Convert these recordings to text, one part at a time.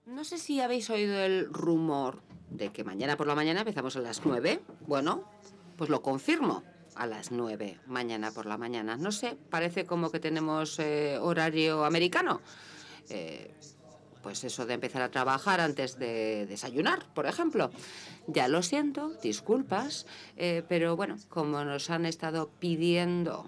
No sé si habéis oído el rumor de que mañana por la mañana empezamos a las 9. Bueno, pues lo confirmo. A las 9, mañana por la mañana. No sé, parece como que tenemos horario americano. Pues eso de empezar a trabajar antes de desayunar, por ejemplo. Ya lo siento, disculpas, pero bueno, como nos han estado pidiendo,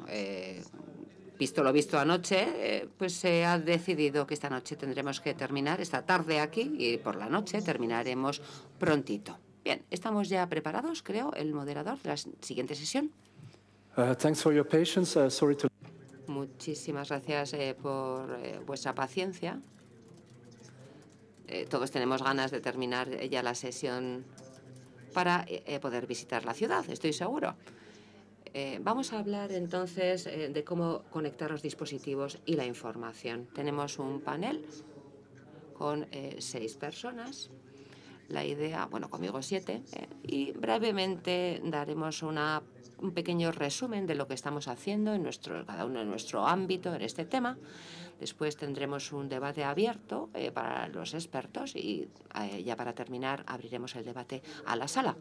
visto lo visto anoche, pues se ha decidido que esta noche tendremos que terminar, esta tarde aquí, y por la noche terminaremos prontito. Bien, estamos ya preparados, creo, el moderador de la siguiente sesión. Thanks for your patience. Sorry to... Muchísimas gracias por vuestra paciencia. Todos tenemos ganas de terminar ya la sesión para poder visitar la ciudad, estoy seguro. Vamos a hablar entonces de cómo conectar los dispositivos y la información. Tenemos un panel con 6 personas. La idea, bueno, conmigo 7, y brevemente daremos un pequeño resumen de lo que estamos haciendo en cada uno en nuestro ámbito en este tema. Después tendremos un debate abierto para los expertos y ya para terminar abriremos el debate a la sala.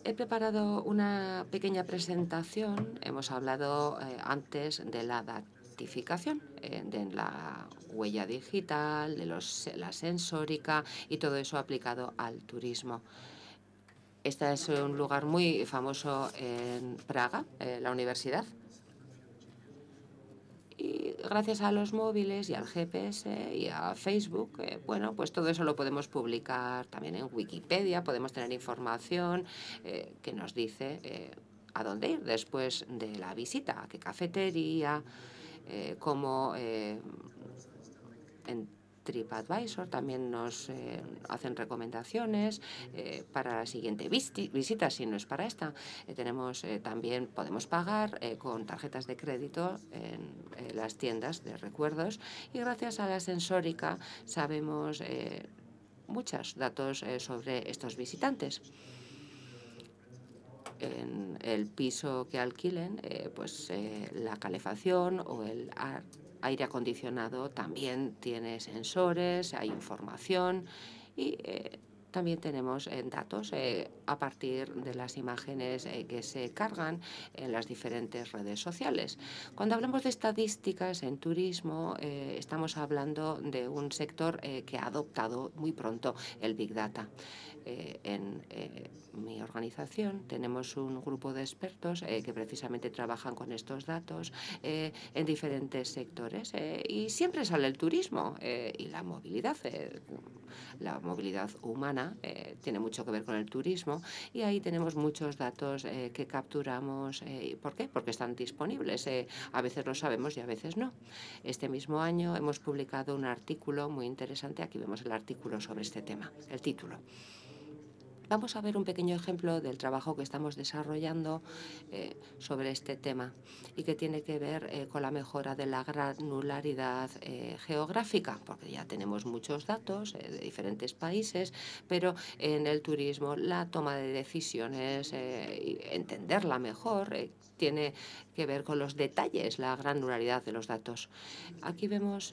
He preparado una pequeña presentación. Hemos hablado antes de la datificación, de la huella digital, de la sensórica y todo eso aplicado al turismo. Este es un lugar muy famoso en Praga, la universidad. Y gracias a los móviles y al GPS y a Facebook, bueno, pues todo eso lo podemos publicar también en Wikipedia. Podemos tener información que nos dice a dónde ir después de la visita, a qué cafetería, cómo en TripAdvisor también nos hacen recomendaciones para la siguiente visita, si no es para esta. También podemos pagar con tarjetas de crédito en las tiendas de recuerdos, y gracias a la sensórica sabemos muchos datos sobre estos visitantes. En el piso que alquilen, la calefacción o el aire acondicionado también tiene sensores, hay información y también tenemos datos a partir de las imágenes que se cargan en las diferentes redes sociales. Cuando hablamos de estadísticas en turismo, estamos hablando de un sector que ha adoptado muy pronto el Big Data. En mi organización tenemos un grupo de expertos que precisamente trabajan con estos datos en diferentes sectores y siempre sale el turismo y la movilidad. La movilidad humana tiene mucho que ver con el turismo y ahí tenemos muchos datos que capturamos. ¿Por qué? Porque están disponibles. A veces lo sabemos y a veces no. Este mismo año hemos publicado un artículo muy interesante. Aquí vemos el artículo sobre este tema, el título. Vamos a ver un pequeño ejemplo del trabajo que estamos desarrollando sobre este tema y que tiene que ver con la mejora de la granularidad geográfica, porque ya tenemos muchos datos de diferentes países, pero en el turismo la toma de decisiones, entenderla mejor, tiene que ver con los detalles, la granularidad de los datos. Aquí vemos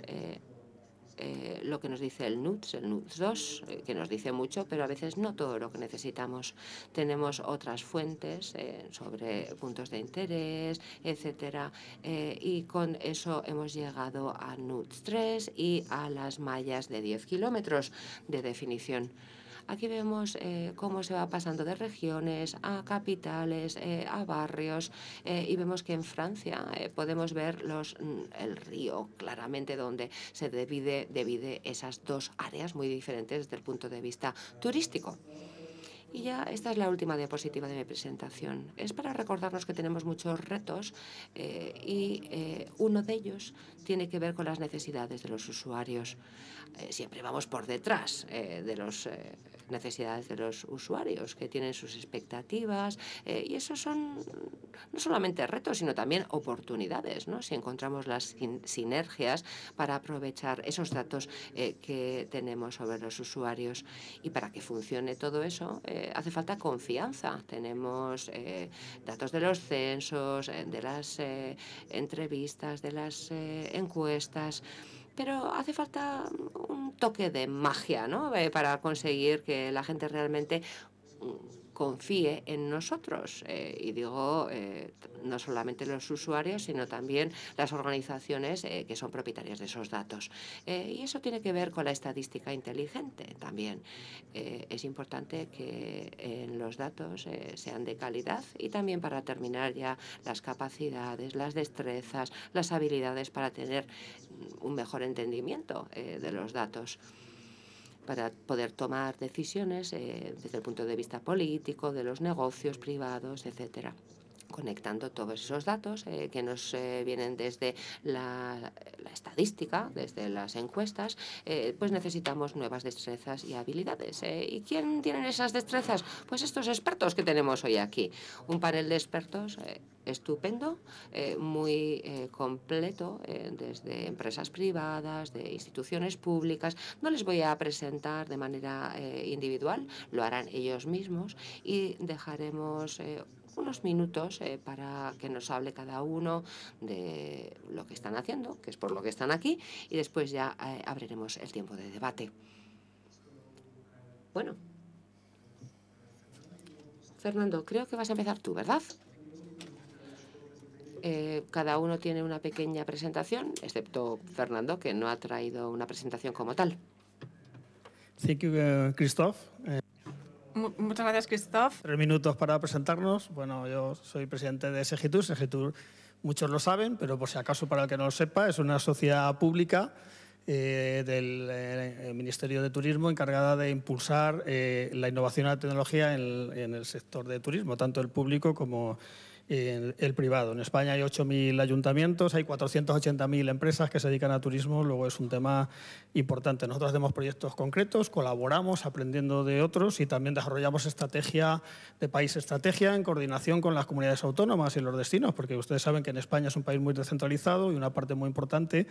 lo que nos dice el NUTS 2, que nos dice mucho, pero a veces no todo lo que necesitamos. Tenemos otras fuentes sobre puntos de interés, etcétera, y con eso hemos llegado a NUTS 3 y a las mallas de 10 kilómetros de definición. Aquí vemos cómo se va pasando de regiones a capitales, a barrios, y vemos que en Francia podemos ver el río claramente donde se divide esas dos áreas muy diferentes desde el punto de vista turístico. Y ya esta es la última diapositiva de mi presentación. Es para recordarnos que tenemos muchos retos y uno de ellos tiene que ver con las necesidades de los usuarios. Siempre vamos por detrás de los necesidades de los usuarios, que tienen sus expectativas, y esos son no solamente retos, sino también oportunidades, ¿no? Si encontramos las sinergias para aprovechar esos datos que tenemos sobre los usuarios. Y para que funcione todo eso, hace falta confianza. Tenemos datos de los censos, de las entrevistas, de las encuestas, pero hace falta un toque de magia, ¿no? Para conseguir que la gente realmente confíe en nosotros. Y digo, no solamente los usuarios, sino también las organizaciones que son propietarias de esos datos. Y eso tiene que ver con la estadística inteligente también. Es importante que los datos sean de calidad, y también, para terminar ya, las capacidades, las destrezas, las habilidades para tener un mejor entendimiento de los datos, para poder tomar decisiones desde el punto de vista político, de los negocios privados, etcétera. Conectando todos esos datos que nos vienen desde la estadística, desde las encuestas, pues necesitamos nuevas destrezas y habilidades. ¿Y quién tiene esas destrezas? Pues estos expertos que tenemos hoy aquí. Un panel de expertos estupendo, muy completo, desde empresas privadas, de instituciones públicas. No les voy a presentar de manera individual, lo harán ellos mismos, y dejaremos unos minutos para que nos hable cada uno de lo que están haciendo, que es por lo que están aquí, y después ya abriremos el tiempo de debate. Bueno, Fernando, creo que vas a empezar tú, ¿verdad? Cada uno tiene una pequeña presentación, excepto Fernando, que no ha traído una presentación como tal. Thank you, Christoph. Muchas gracias, Christoph. 3 minutos para presentarnos. Bueno, yo soy presidente de Segitur. Segitur, muchos lo saben, pero por si acaso para el que no lo sepa, es una sociedad pública del Ministerio de Turismo encargada de impulsar la innovación y la tecnología en el sector de turismo, tanto el público como el privado. En España hay 8.000 ayuntamientos, hay 480.000 empresas que se dedican a turismo, luego es un tema importante. Nosotros hacemos proyectos concretos, colaboramos aprendiendo de otros y también desarrollamos estrategia de país, estrategia en coordinación con las comunidades autónomas y los destinos, porque ustedes saben que en España es un país muy descentralizado y una parte muy importante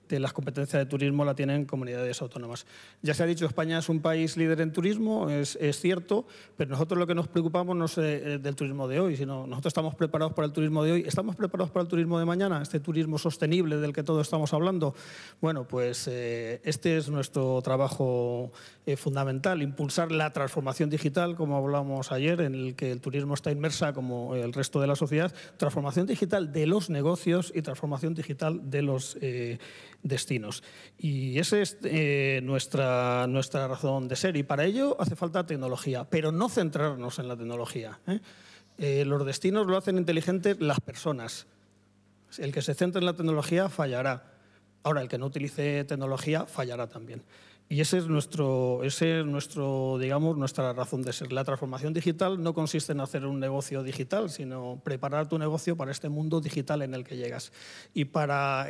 de las competencias de turismo la tienen comunidades autónomas. Ya se ha dicho, España es un país líder en turismo, es cierto, pero nosotros lo que nos preocupamos no es del turismo de hoy, sino nosotros estamos preparados para el turismo de hoy. ¿Estamos preparados para el turismo de mañana? Este turismo sostenible del que todos estamos hablando. Bueno, pues este es nuestro trabajo fundamental, impulsar la transformación digital, como hablamos ayer, en el que el turismo está inmersa como el resto de la sociedad. Transformación digital de los negocios y transformación digital de los destinos. Y esa es nuestra razón de ser. Y para ello hace falta tecnología, pero no centrarnos en la tecnología. Los destinos lo hacen inteligentes las personas. El que se centre en la tecnología fallará. Ahora, el que no utilice tecnología fallará también. Y ese es nuestro, digamos, nuestra razón de ser. La transformación digital no consiste en hacer un negocio digital, sino preparar tu negocio para este mundo digital en el que llegas. Y para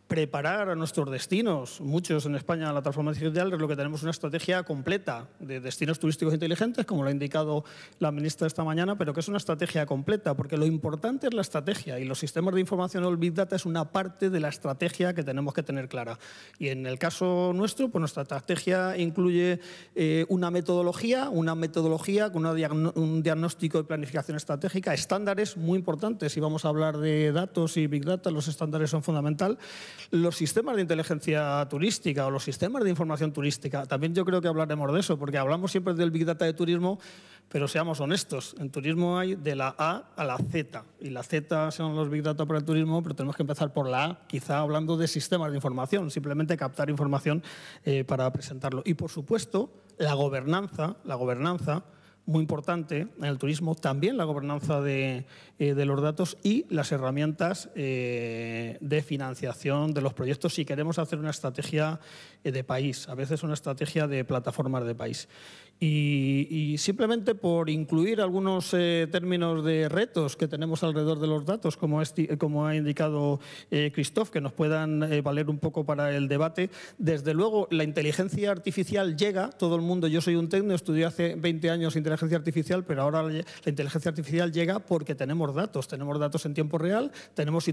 preparar a nuestros destinos, muchos en España, la transformación digital, es lo que tenemos una estrategia completa de destinos turísticos inteligentes, como lo ha indicado la ministra esta mañana, pero que es una estrategia completa, porque lo importante es la estrategia y los sistemas de información o el Big Data es una parte de la estrategia que tenemos que tener clara. Y en el caso nuestro, pues nuestra estrategia incluye una metodología con un diagnóstico de planificación estratégica, estándares muy importantes. Si vamos a hablar de datos y Big Data, los estándares son fundamentales. Los sistemas de inteligencia turística o los sistemas de información turística, también yo creo que hablaremos de eso, porque hablamos siempre del Big Data de turismo, pero seamos honestos, en turismo hay de la A a la Z, y la Z son los Big Data para el turismo, pero tenemos que empezar por la A, quizá hablando de sistemas de información, simplemente captar información para presentarlo. Y, por supuesto, la gobernanza, muy importante en el turismo, también la gobernanza de los datos y las herramientas de financiación de los proyectos si queremos hacer una estrategia de país, a veces una estrategia de plataformas de país. Y simplemente por incluir algunos términos de retos que tenemos alrededor de los datos, como ha indicado Christophe, que nos puedan valer un poco para el debate. Desde luego, la inteligencia artificial llega, todo el mundo, yo soy un técnico, estudié hace 20 años inteligencia artificial, pero ahora la inteligencia artificial llega porque tenemos datos en tiempo real, tenemos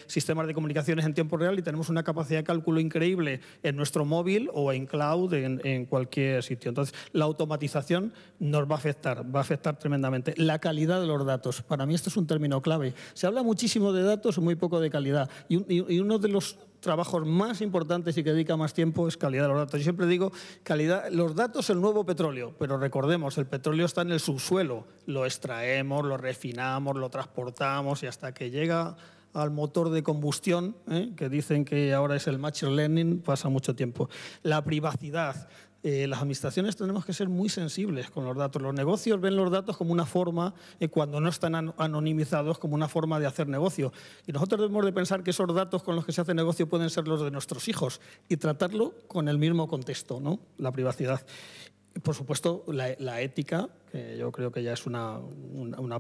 sistemas de comunicaciones en tiempo real y tenemos una capacidad de cálculo increíble en nuestro móvil o en cloud, en cualquier sitio. Entonces, la automatización nos va a afectar tremendamente. La calidad de los datos, para mí este es un término clave. Se habla muchísimo de datos y muy poco de calidad. Y uno de los trabajos más importantes y que dedica más tiempo es calidad de los datos. Yo siempre digo, calidad, los datos el nuevo petróleo, pero recordemos, el petróleo está en el subsuelo. Lo extraemos, lo refinamos, lo transportamos y hasta que llega al motor de combustión, que dicen que ahora es el machine learning, pasa mucho tiempo. La privacidad. Las administraciones tenemos que ser muy sensibles con los datos. Los negocios ven los datos como una forma, cuando no están anonimizados, como una forma de hacer negocio. Y nosotros debemos de pensar que esos datos con los que se hace negocio pueden ser los de nuestros hijos y tratarlo con el mismo contexto, ¿no? La privacidad. Y por supuesto, la ética, que yo creo que ya es una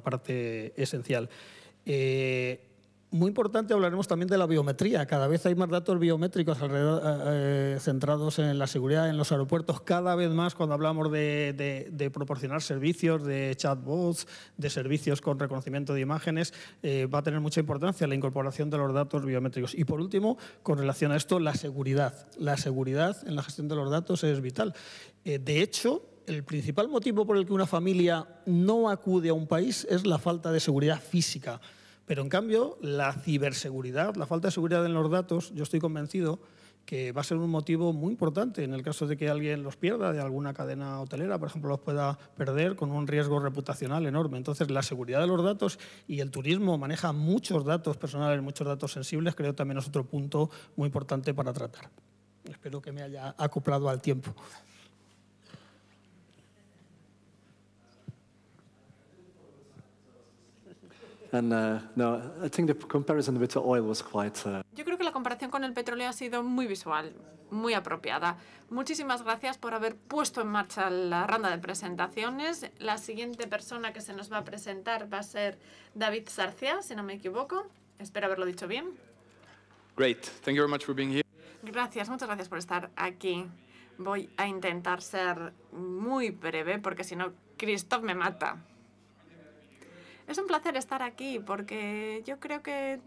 parte esencial. Muy importante, hablaremos también de la biometría. Cada vez hay más datos biométricos centrados en la seguridad en los aeropuertos. Cada vez más cuando hablamos de proporcionar servicios, de chatbots, de servicios con reconocimiento de imágenes, va a tener mucha importancia la incorporación de los datos biométricos. Y por último, con relación a esto, la seguridad. La seguridad en la gestión de los datos es vital. De hecho, el principal motivo por el que una familia no acude a un país es la falta de seguridad física. Pero, en cambio, la ciberseguridad, la falta de seguridad en los datos, yo estoy convencido que va a ser un motivo muy importante en el caso de que alguien los pierda de alguna cadena hotelera, por ejemplo, los pueda perder con un riesgo reputacional enorme. Entonces, la seguridad de los datos y el turismo maneja muchos datos personales, muchos datos sensibles, creo también es otro punto muy importante para tratar. Espero que me haya acoplado al tiempo. And no, I think the comparison with the oil was quite... Yo creo que la comparación con el petróleo ha sido muy visual, muy apropiada. Muchísimas gracias por haber puesto en marcha la ronda de presentaciones. La siguiente persona que se nos va a presentar va a ser David Sarcia, si no me equivoco. Espero haberlo dicho bien. Great. Thank you very much for being here. Gracias, muchas gracias por estar aquí. Voy a intentar ser muy breve porque si no, Christophe me mata. Es un placer estar aquí porque yo creo que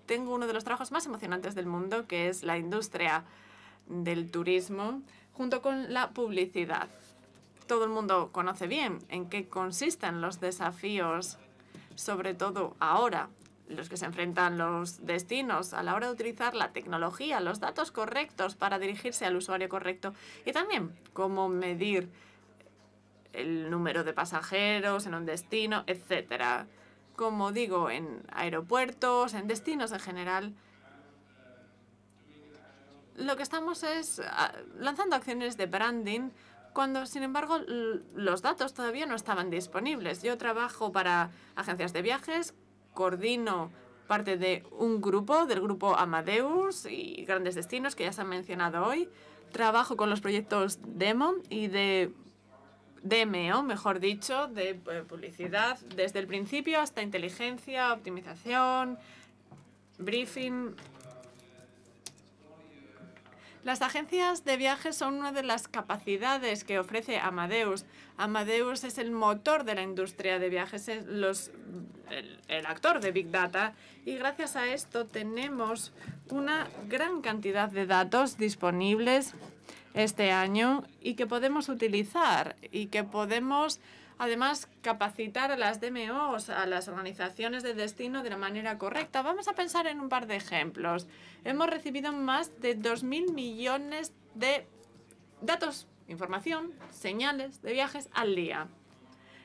tengo uno de los trabajos más emocionantes del mundo, que es la industria del turismo, junto con la publicidad. Todo el mundo conoce bien en qué consisten los desafíos, sobre todo ahora, los que se enfrentan los destinos a la hora de utilizar la tecnología, los datos correctos para dirigirse al usuario correcto y también cómo medir el número de pasajeros en un destino, etcétera. Como digo, en aeropuertos, en destinos en general, lo que estamos es lanzando acciones de branding cuando, sin embargo, los datos todavía no estaban disponibles. Yo trabajo para agencias de viajes, coordino parte de un grupo, del grupo Amadeus y Grandes Destinos, que ya se han mencionado hoy. Trabajo con los proyectos DEMO y de DMO, mejor dicho, de publicidad, desde el principio hasta inteligencia, optimización, briefing. Las agencias de viajes son una de las capacidades que ofrece Amadeus. Amadeus es el motor de la industria de viajes, es el actor de Big Data, y gracias a esto tenemos una gran cantidad de datos disponibles este año y que podemos utilizar y que podemos además capacitar a las DMOs, a las organizaciones de destino de la manera correcta. Vamos a pensar en un par de ejemplos. Hemos recibido más de 2.000 millones de datos, información, señales de viajes al día.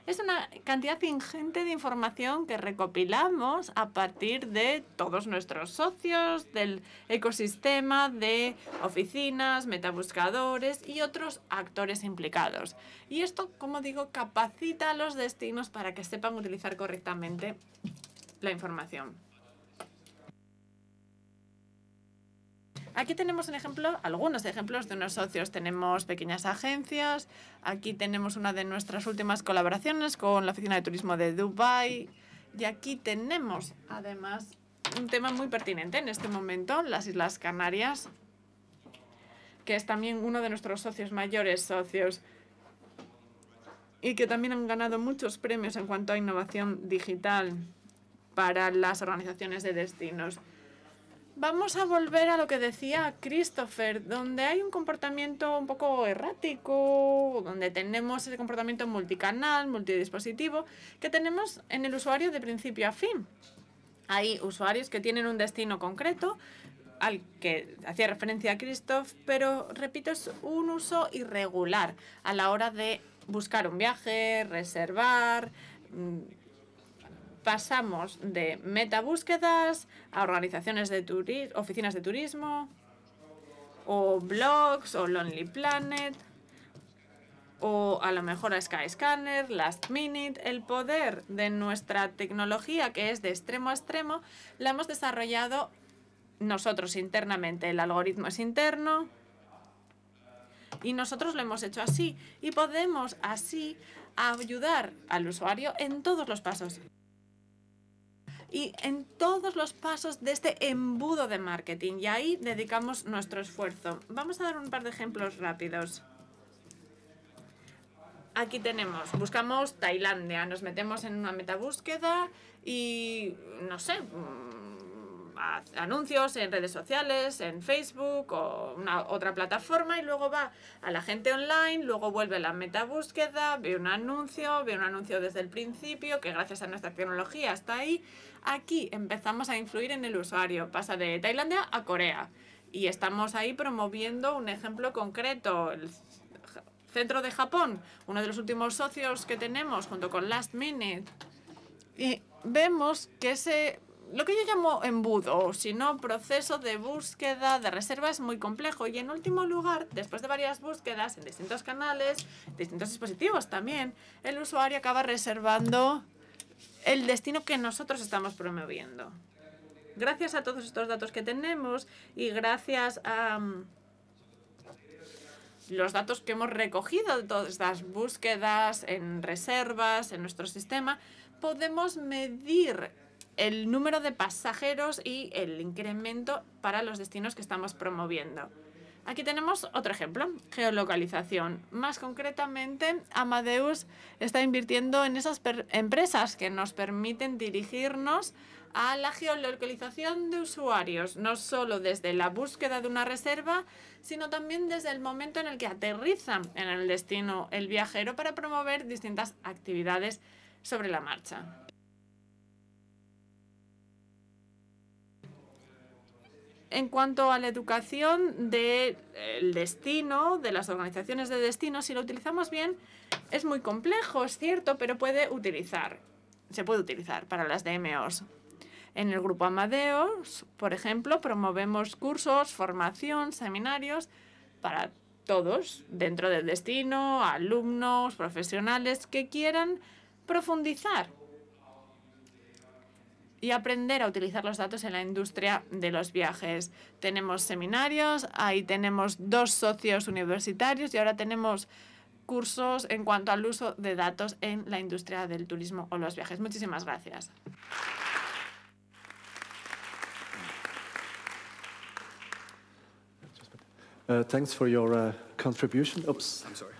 Es una cantidad ingente de información que recopilamos a partir de todos nuestros socios, del ecosistema de oficinas, metabuscadores y otros actores implicados. Y esto, como digo, capacita a los destinos para que sepan utilizar correctamente la información. Aquí tenemos un ejemplo, algunos ejemplos de unos socios. Tenemos pequeñas agencias. Aquí tenemos una de nuestras últimas colaboraciones con la Oficina de Turismo de Dubái. Y aquí tenemos, además, un tema muy pertinente en este momento, las Islas Canarias, que es también uno de nuestros socios, mayores socios, y que también han ganado muchos premios en cuanto a innovación digital para las organizaciones de destinos. Vamos a volver a lo que decía Christopher, donde hay un comportamiento un poco errático, donde tenemos ese comportamiento multicanal, multidispositivo, que tenemos en el usuario de principio a fin. Hay usuarios que tienen un destino concreto, al que hacía referencia a Christoph, pero, repito, es un uso irregular a la hora de buscar un viaje, reservar. Pasamos de metabúsquedas a organizaciones de oficinas de turismo, o blogs, o Lonely Planet, o a lo mejor a Skyscanner, Last Minute. El poder de nuestra tecnología, que es de extremo a extremo, la hemos desarrollado nosotros internamente. El algoritmo es interno y nosotros lo hemos hecho así. Y podemos así ayudar al usuario en todos los pasos. Y en todos los pasos de este embudo de marketing. Y ahí dedicamos nuestro esfuerzo. Vamos a dar un par de ejemplos rápidos. Aquí tenemos, buscamos Tailandia, nos metemos en una metabúsqueda y, no sé, anuncios en redes sociales, en Facebook o otra plataforma, y luego va a la gente online, luego vuelve a la metabúsqueda, ve un anuncio desde el principio, que gracias a nuestra tecnología está ahí. Aquí empezamos a influir en el usuario, pasa de Tailandia a Corea, y estamos ahí promoviendo un ejemplo concreto. El centro de Japón, uno de los últimos socios que tenemos junto con Last Minute, y vemos que lo que yo llamo embudo, o si no, proceso de búsqueda, de reserva, es muy complejo. Y en último lugar, después de varias búsquedas en distintos canales, distintos dispositivos también, el usuario acaba reservando el destino que nosotros estamos promoviendo. Gracias a todos estos datos que tenemos y gracias a los datos que hemos recogido de todas estas búsquedas en reservas, en nuestro sistema, podemos medir el número de pasajeros y el incremento para los destinos que estamos promoviendo. Aquí tenemos otro ejemplo, geolocalización. Más concretamente, Amadeus está invirtiendo en esas empresas que nos permiten dirigirnos a la geolocalización de usuarios, no solo desde la búsqueda de una reserva, sino también desde el momento en el que aterriza en el destino el viajero, para promover distintas actividades sobre la marcha. En cuanto a la educación del destino, de las organizaciones de destino, si lo utilizamos bien, es muy complejo, es cierto, pero se puede utilizar para las DMOs. En el grupo Amadeus, por ejemplo, promovemos cursos, formación, seminarios para todos dentro del destino, alumnos, profesionales que quieran profundizar y aprender a utilizar los datos en la industria de los viajes. Tenemos seminarios, ahí tenemos 2 socios universitarios y ahora tenemos cursos en cuanto al uso de datos en la industria del turismo o los viajes. Muchísimas gracias. Thanks for your contribution. Oops. I'm sorry.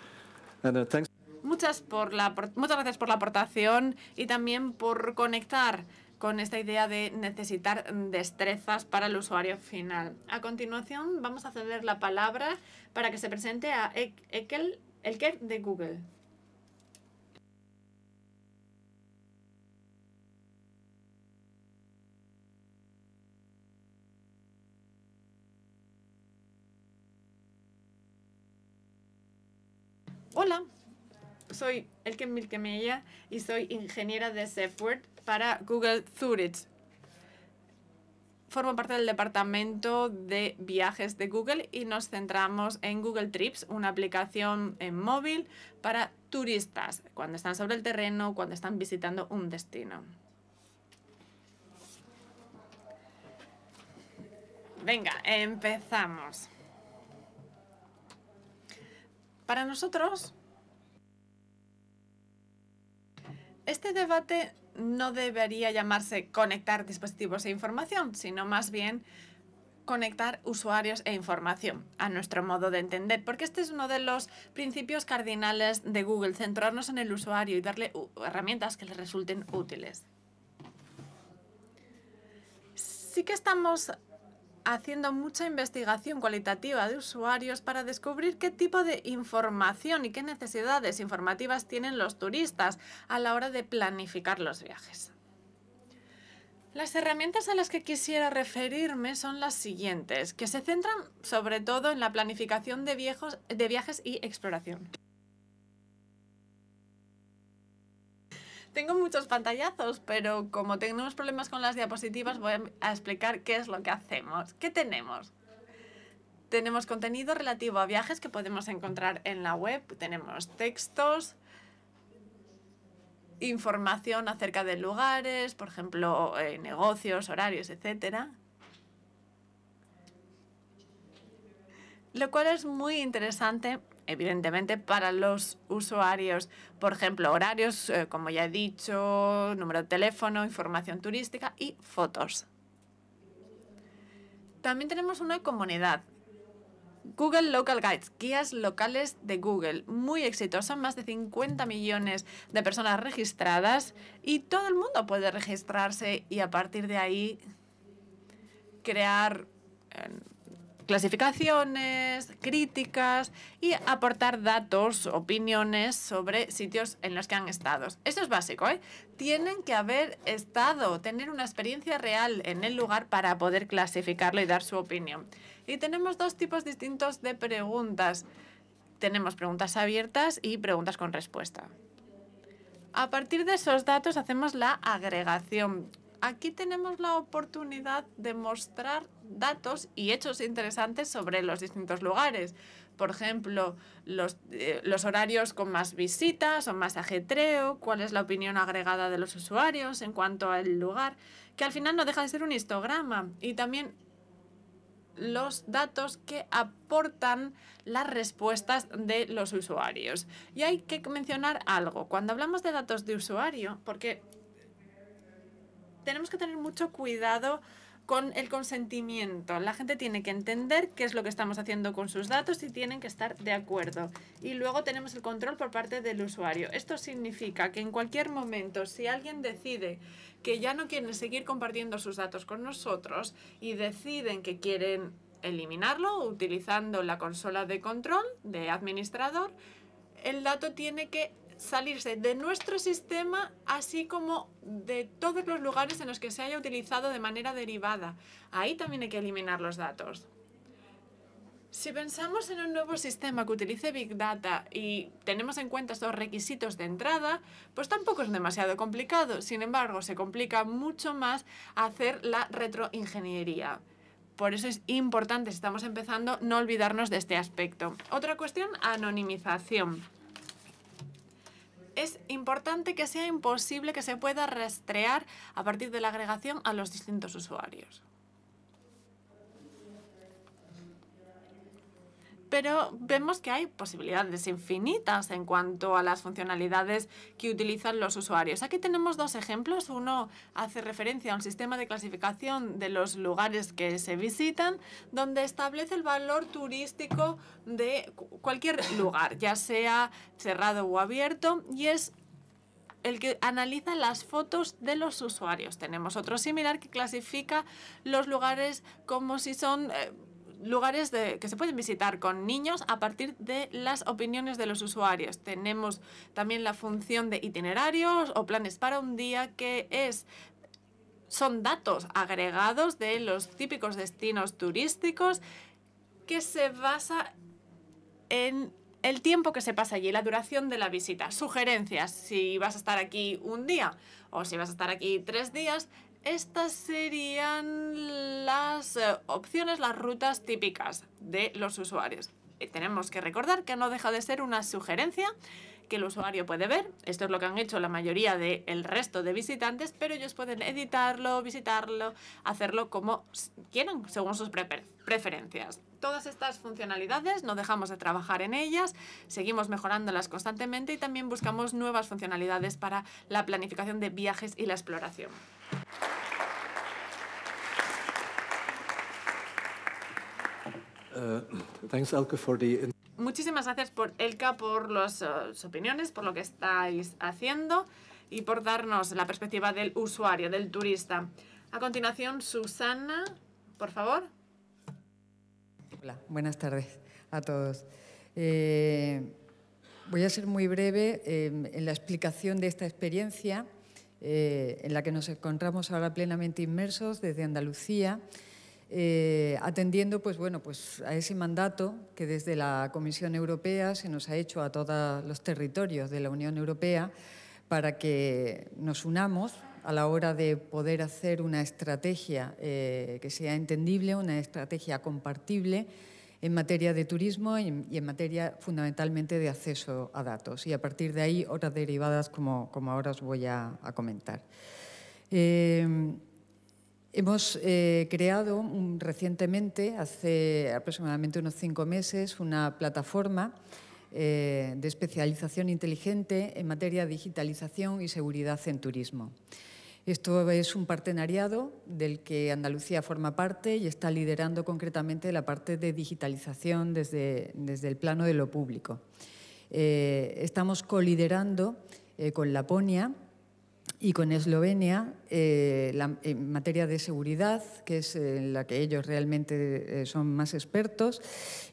And thanks. Muchas gracias por la aportación y también por conectar con esta idea de necesitar destrezas para el usuario final. A continuación, vamos a ceder la palabra para que se presente a Elker de Google. Hola, soy Elke Milkemeyer y soy ingeniera de software para Google Zurich. Formo parte del departamento de viajes de Google y nos centramos en Google Trips, una aplicación en móvil para turistas, cuando están sobre el terreno, cuando están visitando un destino. Venga, empezamos. Para nosotros, este debate no debería llamarse conectar dispositivos e información, sino más bien conectar usuarios e información, a nuestro modo de entender, porque este es uno de los principios cardinales de Google, centrarnos en el usuario y darle herramientas que le resulten útiles. Sí que estamos haciendo mucha investigación cualitativa de usuarios para descubrir qué tipo de información y qué necesidades informativas tienen los turistas a la hora de planificar los viajes. Las herramientas a las que quisiera referirme son las siguientes, que se centran sobre todo en la planificación de viajes y exploración. Tengo muchos pantallazos, pero como tenemos problemas con las diapositivas, voy a explicar qué es lo que hacemos. ¿Qué tenemos? Tenemos contenido relativo a viajes que podemos encontrar en la web, tenemos textos, información acerca de lugares, por ejemplo, negocios, horarios, etc. Lo cual es muy interesante, evidentemente, para los usuarios. Por ejemplo, horarios, como ya he dicho, número de teléfono, información turística y fotos. También tenemos una comunidad. Google Local Guides, guías locales de Google, muy exitosa, más de 50 millones de personas registradas y todo el mundo puede registrarse y a partir de ahí crear clasificaciones, críticas y aportar datos, opiniones sobre sitios en los que han estado. Esto es básico, ¿eh? Tienen que haber estado, tener una experiencia real en el lugar para poder clasificarlo y dar su opinión. Y tenemos dos tipos distintos de preguntas. Tenemos preguntas abiertas y preguntas con respuesta. A partir de esos datos hacemos la agregación. Aquí tenemos la oportunidad de mostrar datos y hechos interesantes sobre los distintos lugares. Por ejemplo, los horarios con más visitas o más ajetreo, cuál es la opinión agregada de los usuarios en cuanto al lugar, que al final no deja de ser un histograma. Y también los datos que aportan las respuestas de los usuarios. Y hay que mencionar algo. Cuando hablamos de datos de usuario, porque tenemos que tener mucho cuidado con el consentimiento. La gente tiene que entender qué es lo que estamos haciendo con sus datos y tienen que estar de acuerdo. Y luego tenemos el control por parte del usuario. Esto significa que en cualquier momento, si alguien decide que ya no quieren seguir compartiendo sus datos con nosotros y deciden que quieren eliminarlo utilizando la consola de control de administrador, el dato tiene que salirse de nuestro sistema, así como de todos los lugares en los que se haya utilizado de manera derivada. Ahí también hay que eliminar los datos. Si pensamos en un nuevo sistema que utilice Big Data y tenemos en cuenta estos requisitos de entrada, pues tampoco es demasiado complicado. Sin embargo, se complica mucho más hacer la retroingeniería. Por eso es importante, si estamos empezando, no olvidarnos de este aspecto. Otra cuestión, anonimización. Es importante que sea imposible que se pueda rastrear a partir de la agregación a los distintos usuarios. Pero vemos que hay posibilidades infinitas en cuanto a las funcionalidades que utilizan los usuarios. Aquí tenemos dos ejemplos. Uno hace referencia a un sistema de clasificación de los lugares que se visitan, donde establece el valor turístico de cualquier lugar, ya sea cerrado o abierto, y es el que analiza las fotos de los usuarios. Tenemos otro similar que clasifica los lugares como si son lugares que se pueden visitar con niños a partir de las opiniones de los usuarios. Tenemos también la función de itinerarios o planes para un día, que son datos agregados de los típicos destinos turísticos, que se basa en el tiempo que se pasa allí, la duración de la visita. Sugerencias, si vas a estar aquí un día o si vas a estar aquí 3 días, estas serían las opciones, las rutas típicas de los usuarios. Tenemos que recordar que no deja de ser una sugerencia que el usuario puede ver. Esto es lo que han hecho la mayoría del resto de visitantes, pero ellos pueden editarlo, visitarlo, hacerlo como quieran, según sus preferencias. Todas estas funcionalidades no dejamos de trabajar en ellas, seguimos mejorándolas constantemente y también buscamos nuevas funcionalidades para la planificación de viajes y la exploración. Thanks, Elke, for the... Muchísimas gracias, Elka, por las opiniones, por lo que estáis haciendo y por darnos la perspectiva del usuario, del turista. A continuación, Susana, por favor. Hola, buenas tardes a todos. Voy a ser muy breve en la explicación de esta experiencia en la que nos encontramos ahora plenamente inmersos desde Andalucía, atendiendo pues a ese mandato que desde la Comisión Europea se nos ha hecho a todos los territorios de la Unión Europea para que nos unamos a la hora de poder hacer una estrategia que sea entendible, una estrategia compartible en materia de turismo y en materia fundamentalmente de acceso a datos. Y a partir de ahí otras derivadas como ahora os voy a comentar. Hemos creado recientemente, hace aproximadamente unos 5 meses, una plataforma de especialización inteligente en materia de digitalización y seguridad en turismo. Esto es un partenariado del que Andalucía forma parte y está liderando concretamente la parte de digitalización desde el plano de lo público. Estamos coliderando con Laponia y con Eslovenia en materia de seguridad, que es en la que ellos realmente son más expertos.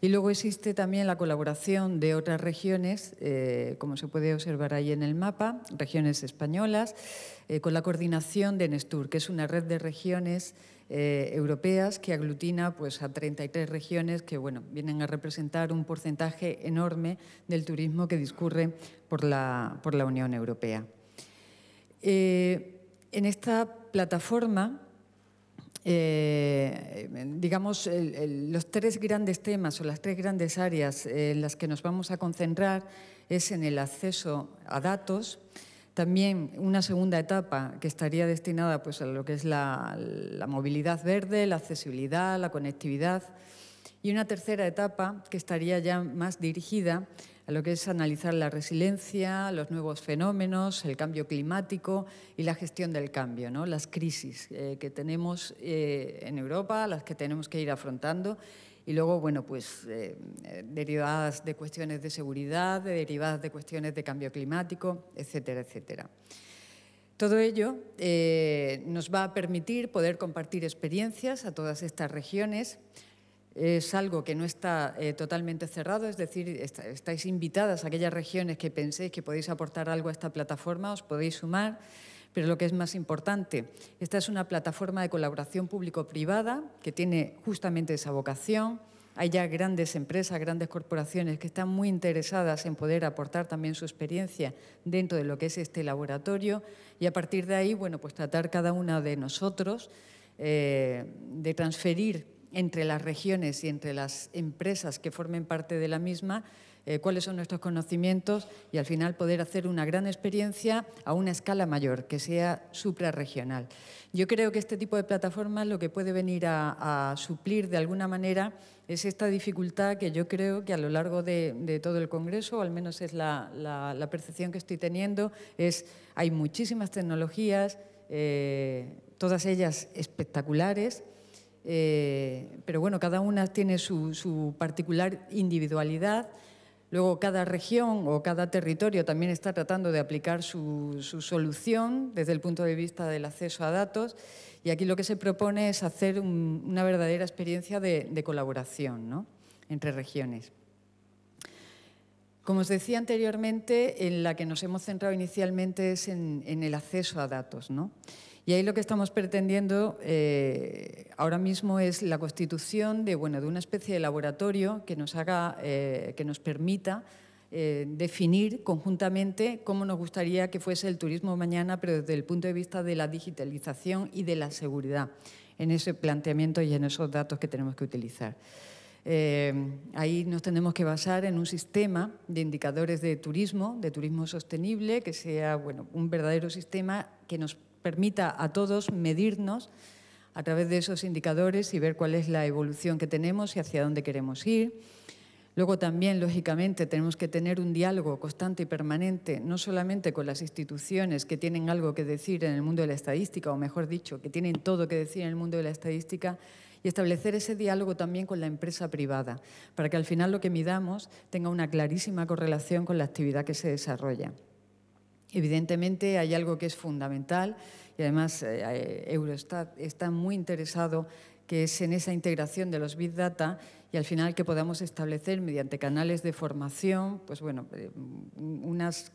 Y luego existe también la colaboración de otras regiones, como se puede observar ahí en el mapa, regiones españolas, con la coordinación de Nestur, que es una red de regiones europeas que aglutina pues, a 33 regiones que vienen a representar un porcentaje enorme del turismo que discurre por la Unión Europea. En esta plataforma, digamos, los 3 grandes temas o las 3 grandes áreas en las que nos vamos a concentrar es en el acceso a datos, también una segunda etapa que estaría destinada pues, a lo que es la movilidad verde, la accesibilidad, la conectividad, y una tercera etapa que estaría ya más dirigida a lo que es analizar la resiliencia, los nuevos fenómenos, el cambio climático y la gestión del cambio, ¿no? Las crisis que tenemos en Europa, las que tenemos que ir afrontando, y luego, derivadas de cuestiones de seguridad, derivadas de cuestiones de cambio climático, etcétera, etcétera. Todo ello nos va a permitir poder compartir experiencias a todas estas regiones. Es algo que no está totalmente cerrado, es decir, estáis invitadas a aquellas regiones que penséis que podéis aportar algo a esta plataforma, os podéis sumar, pero lo que es más importante, esta es una plataforma de colaboración público-privada que tiene justamente esa vocación. Hay ya grandes empresas, grandes corporaciones que están muy interesadas en poder aportar también su experiencia dentro de lo que es este laboratorio y a partir de ahí, pues tratar cada una de nosotros de transferir entre las regiones y entre las empresas que formen parte de la misma, cuáles son nuestros conocimientos y al final poder hacer una gran experiencia a una escala mayor, que sea suprarregional. Yo creo que este tipo de plataformas lo que puede venir a suplir de alguna manera es esta dificultad que yo creo que a lo largo de todo el Congreso, o al menos es la percepción que estoy teniendo, hay muchísimas tecnologías, todas ellas espectaculares, pero cada una tiene su particular individualidad. Luego cada región o cada territorio también está tratando de aplicar su solución desde el punto de vista del acceso a datos y aquí lo que se propone es hacer una verdadera experiencia de colaboración, ¿no?, entre regiones. Como os decía anteriormente, en la que nos hemos centrado inicialmente es en el acceso a datos, ¿no? Y ahí lo que estamos pretendiendo ahora mismo es la constitución de una especie de laboratorio que nos permita definir conjuntamente cómo nos gustaría que fuese el turismo mañana, pero desde el punto de vista de la digitalización y de la seguridad en ese planteamiento y en esos datos que tenemos que utilizar. Ahí nos tenemos que basar en un sistema de indicadores de turismo sostenible, que sea un verdadero sistema que nos permita a todos medirnos a través de esos indicadores y ver cuál es la evolución que tenemos y hacia dónde queremos ir. Luego también, lógicamente, tenemos que tener un diálogo constante y permanente, no solamente con las instituciones que tienen algo que decir en el mundo de la estadística, o mejor dicho, que tienen todo que decir en el mundo de la estadística, y establecer ese diálogo también con la empresa privada, para que al final lo que midamos tenga una clarísima correlación con la actividad que se desarrolla. Evidentemente hay algo que es fundamental y además Eurostat está muy interesado, que es en esa integración de los Big Data y al final que podamos establecer mediante canales de formación unas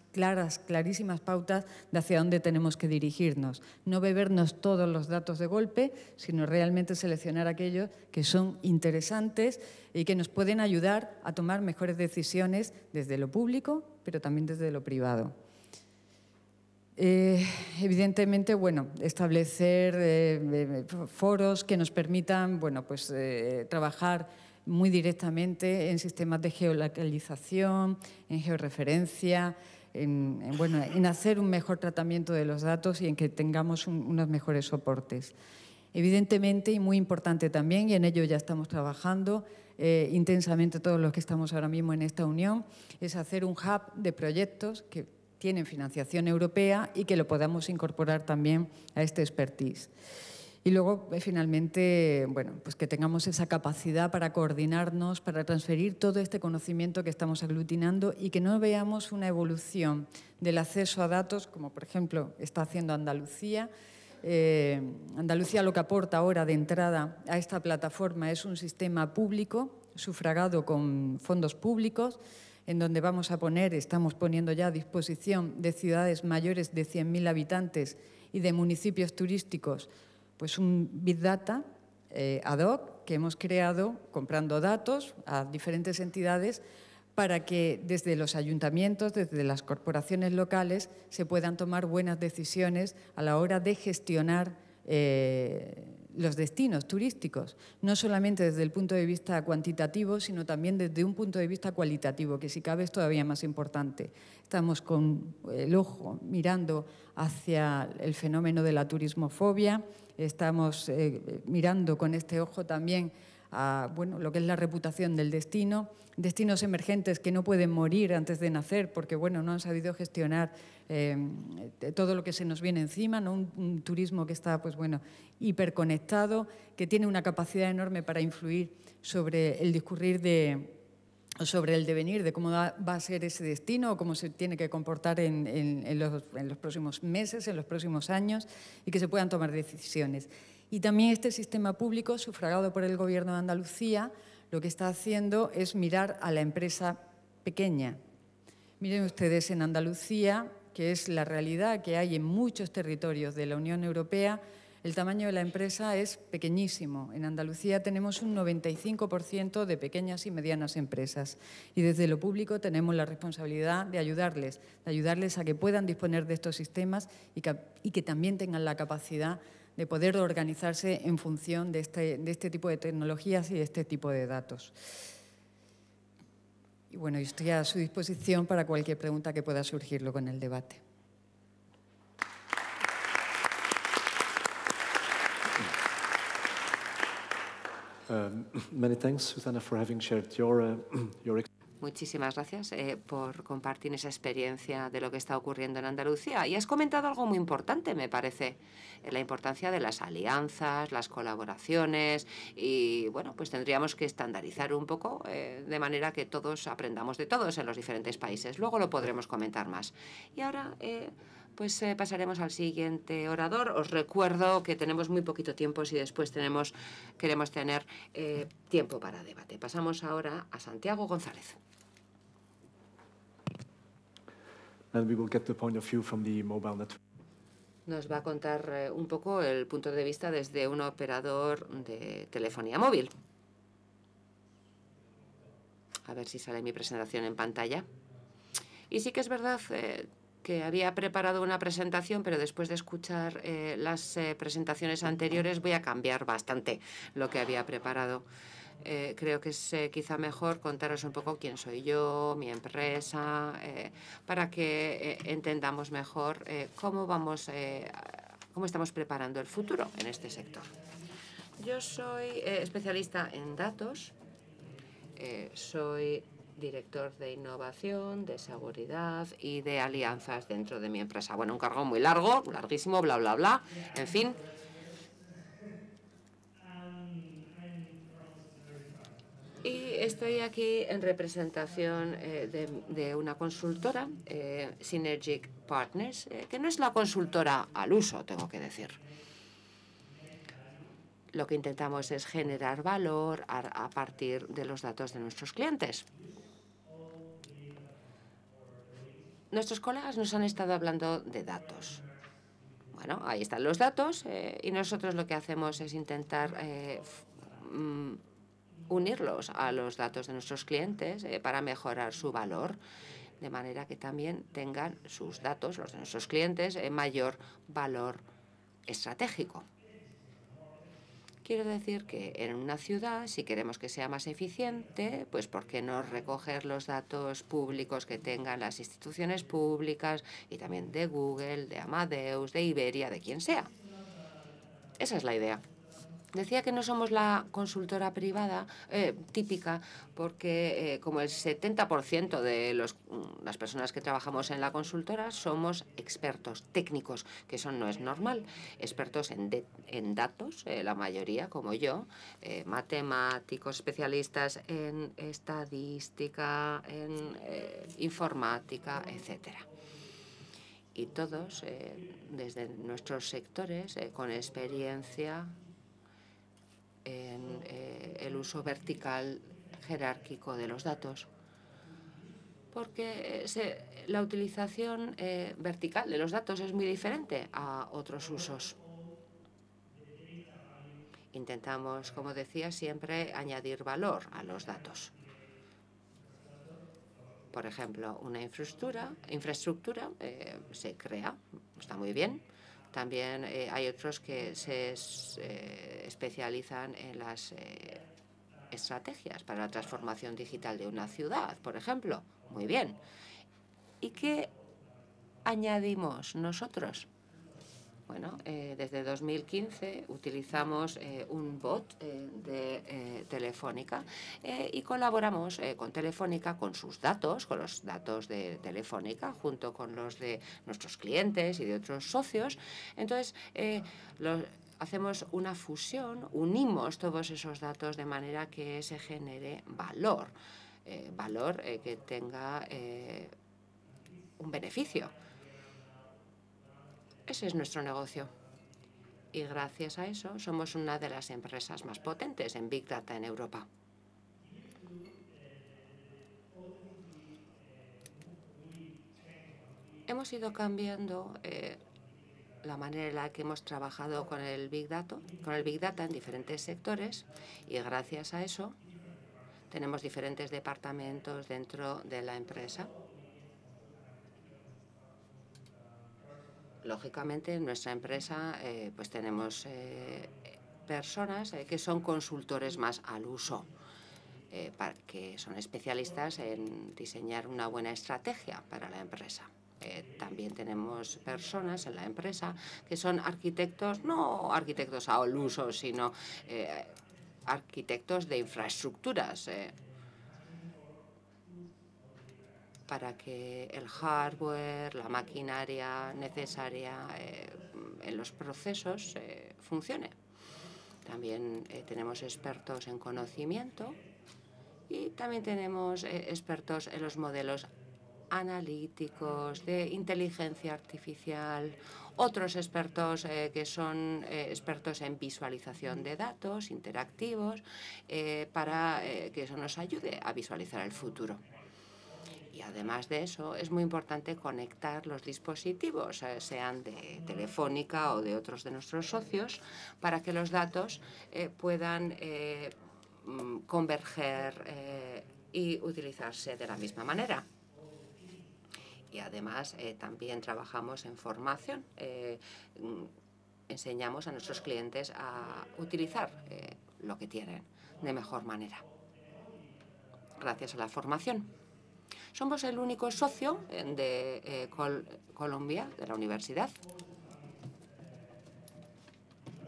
clarísimas pautas de hacia dónde tenemos que dirigirnos. No bebernos todos los datos de golpe, sino realmente seleccionar aquellos que son interesantes y que nos pueden ayudar a tomar mejores decisiones desde lo público, pero también desde lo privado. Evidentemente, establecer foros que nos permitan trabajar muy directamente en sistemas de geolocalización, en georreferencia, en hacer un mejor tratamiento de los datos y en que tengamos unos mejores soportes. Evidentemente, y muy importante también, y en ello ya estamos trabajando intensamente todos los que estamos ahora mismo en esta unión, es hacer un hub de proyectos que tienen financiación europea y que lo podamos incorporar también a este expertise. Y luego, finalmente, que tengamos esa capacidad para coordinarnos, para transferir todo este conocimiento que estamos aglutinando y que no veamos una evolución del acceso a datos, como por ejemplo está haciendo Andalucía. Andalucía lo que aporta ahora de entrada a esta plataforma es un sistema público, sufragado con fondos públicos, en donde estamos poniendo ya a disposición de ciudades mayores de 100.000 habitantes y de municipios turísticos, pues un Big Data ad hoc que hemos creado comprando datos a diferentes entidades para que desde los ayuntamientos, desde las corporaciones locales, se puedan tomar buenas decisiones a la hora de gestionar los destinos turísticos, no solamente desde el punto de vista cuantitativo, sino también desde un punto de vista cualitativo, que si cabe es todavía más importante. Estamos con el ojo mirando hacia el fenómeno de la turismofobia, estamos mirando con este ojo también a lo que es la reputación del destino, destinos emergentes que no pueden morir antes de nacer porque no han sabido gestionar todo lo que se nos viene encima, ¿no? Un turismo que está hiperconectado, que tiene una capacidad enorme para influir sobre el discurrir sobre el devenir de cómo va a ser ese destino o cómo se tiene que comportar en los próximos meses, en los próximos años y que se puedan tomar decisiones. Y también este sistema público, sufragado por el Gobierno de Andalucía, lo que está haciendo es mirar a la empresa pequeña. Miren ustedes, en Andalucía, que es la realidad que hay en muchos territorios de la Unión Europea, el tamaño de la empresa es pequeñísimo. En Andalucía tenemos un 95% de pequeñas y medianas empresas y desde lo público tenemos la responsabilidad de ayudarles a que puedan disponer de estos sistemas y que también tengan la capacidad de poder organizarse en función de este tipo de tecnologías y de este tipo de datos. Y yo estoy a su disposición para cualquier pregunta que pueda surgir luego en el debate. Many thanks, Susanna, for having shared your Muchísimas gracias por compartir esa experiencia de lo que está ocurriendo en Andalucía. Y has comentado algo muy importante, me parece, la importancia de las alianzas, las colaboraciones y, pues tendríamos que estandarizar un poco de manera que todos aprendamos de todos en los diferentes países. Luego lo podremos comentar más. Y ahora pasaremos al siguiente orador. Os recuerdo que tenemos muy poquito tiempo si después queremos tener tiempo para debate. Pasamos ahora a Santiago González. And we will get the point of view from the mobile network. Nos va a contar un poco el punto de vista desde un operador de telefonía móvil. A ver si sale mi presentación en pantalla. Y sí que es verdad que había preparado una presentación, pero después de escuchar las presentaciones anteriores voy a cambiar bastante lo que había preparado. creo que es quizá mejor contaros un poco quién soy yo, mi empresa, para que entendamos mejor cómo estamos preparando el futuro en este sector. Yo soy especialista en datos, soy director de innovación, de seguridad y de alianzas dentro de mi empresa. Bueno, un cargo muy largo, larguísimo, bla, bla, bla, en fin. Y estoy aquí en representación de una consultora, Synergic Partners, que no es la consultora al uso, tengo que decir. Lo que intentamos es generar valor a partir de los datos de nuestros clientes. Nuestros colegas nos han estado hablando de datos. Bueno, ahí están los datos y nosotros lo que hacemos es intentar unirlos a los datos de nuestros clientes para mejorar su valor, de manera que también tengan sus datos, los de nuestros clientes, mayor valor estratégico. Quiero decir que en una ciudad, si queremos que sea más eficiente, pues ¿por qué no recoger los datos públicos que tengan las instituciones públicas y también de Google, de Amadeus, de Iberia, de quien sea? Esa es la idea. Decía que no somos la consultora privada típica porque como el 70% de las personas que trabajamos en la consultora somos expertos técnicos, que eso no es normal. Expertos en datos, la mayoría, como yo, matemáticos, especialistas en estadística, en informática, etcétera. Y todos, desde nuestros sectores, con experiencia en el uso vertical jerárquico de los datos, porque la utilización vertical de los datos es muy diferente a otros usos. Intentamos, como decía, siempre añadir valor a los datos. Por ejemplo, una infraestructura se crea, está muy bien. También hay otros que se especializan en las estrategias para la transformación digital de una ciudad, por ejemplo. Muy bien. ¿Y qué añadimos nosotros? Bueno, desde 2015 utilizamos un bot de Telefónica y colaboramos con Telefónica, con sus datos, con los datos de Telefónica, junto con los de nuestros clientes y de otros socios. Entonces, hacemos una fusión, unimos todos esos datos de manera que se genere valor, que tenga un beneficio. Ese es nuestro negocio. Y gracias a eso somos una de las empresas más potentes en Big Data en Europa. Hemos ido cambiando la manera en la que hemos trabajado con el Big Data en diferentes sectores y gracias a eso tenemos diferentes departamentos dentro de la empresa. Lógicamente, en nuestra empresa pues tenemos personas que son consultores más al uso, que son especialistas en diseñar una buena estrategia para la empresa. También tenemos personas en la empresa que son arquitectos, no arquitectos al uso, sino arquitectos de infraestructuras, para que el hardware, la maquinaria necesaria en los procesos funcione. También tenemos expertos en conocimiento y también tenemos expertos en los modelos analíticos, de inteligencia artificial, otros expertos que son expertos en visualización de datos interactivos para que eso nos ayude a visualizar el futuro. Y además de eso, es muy importante conectar los dispositivos, sean de Telefónica o de otros de nuestros socios, para que los datos puedan converger y utilizarse de la misma manera. Y además también trabajamos en formación. Enseñamos a nuestros clientes a utilizar lo que tienen de mejor manera, gracias a la formación. Somos el único socio de Columbia, de la universidad.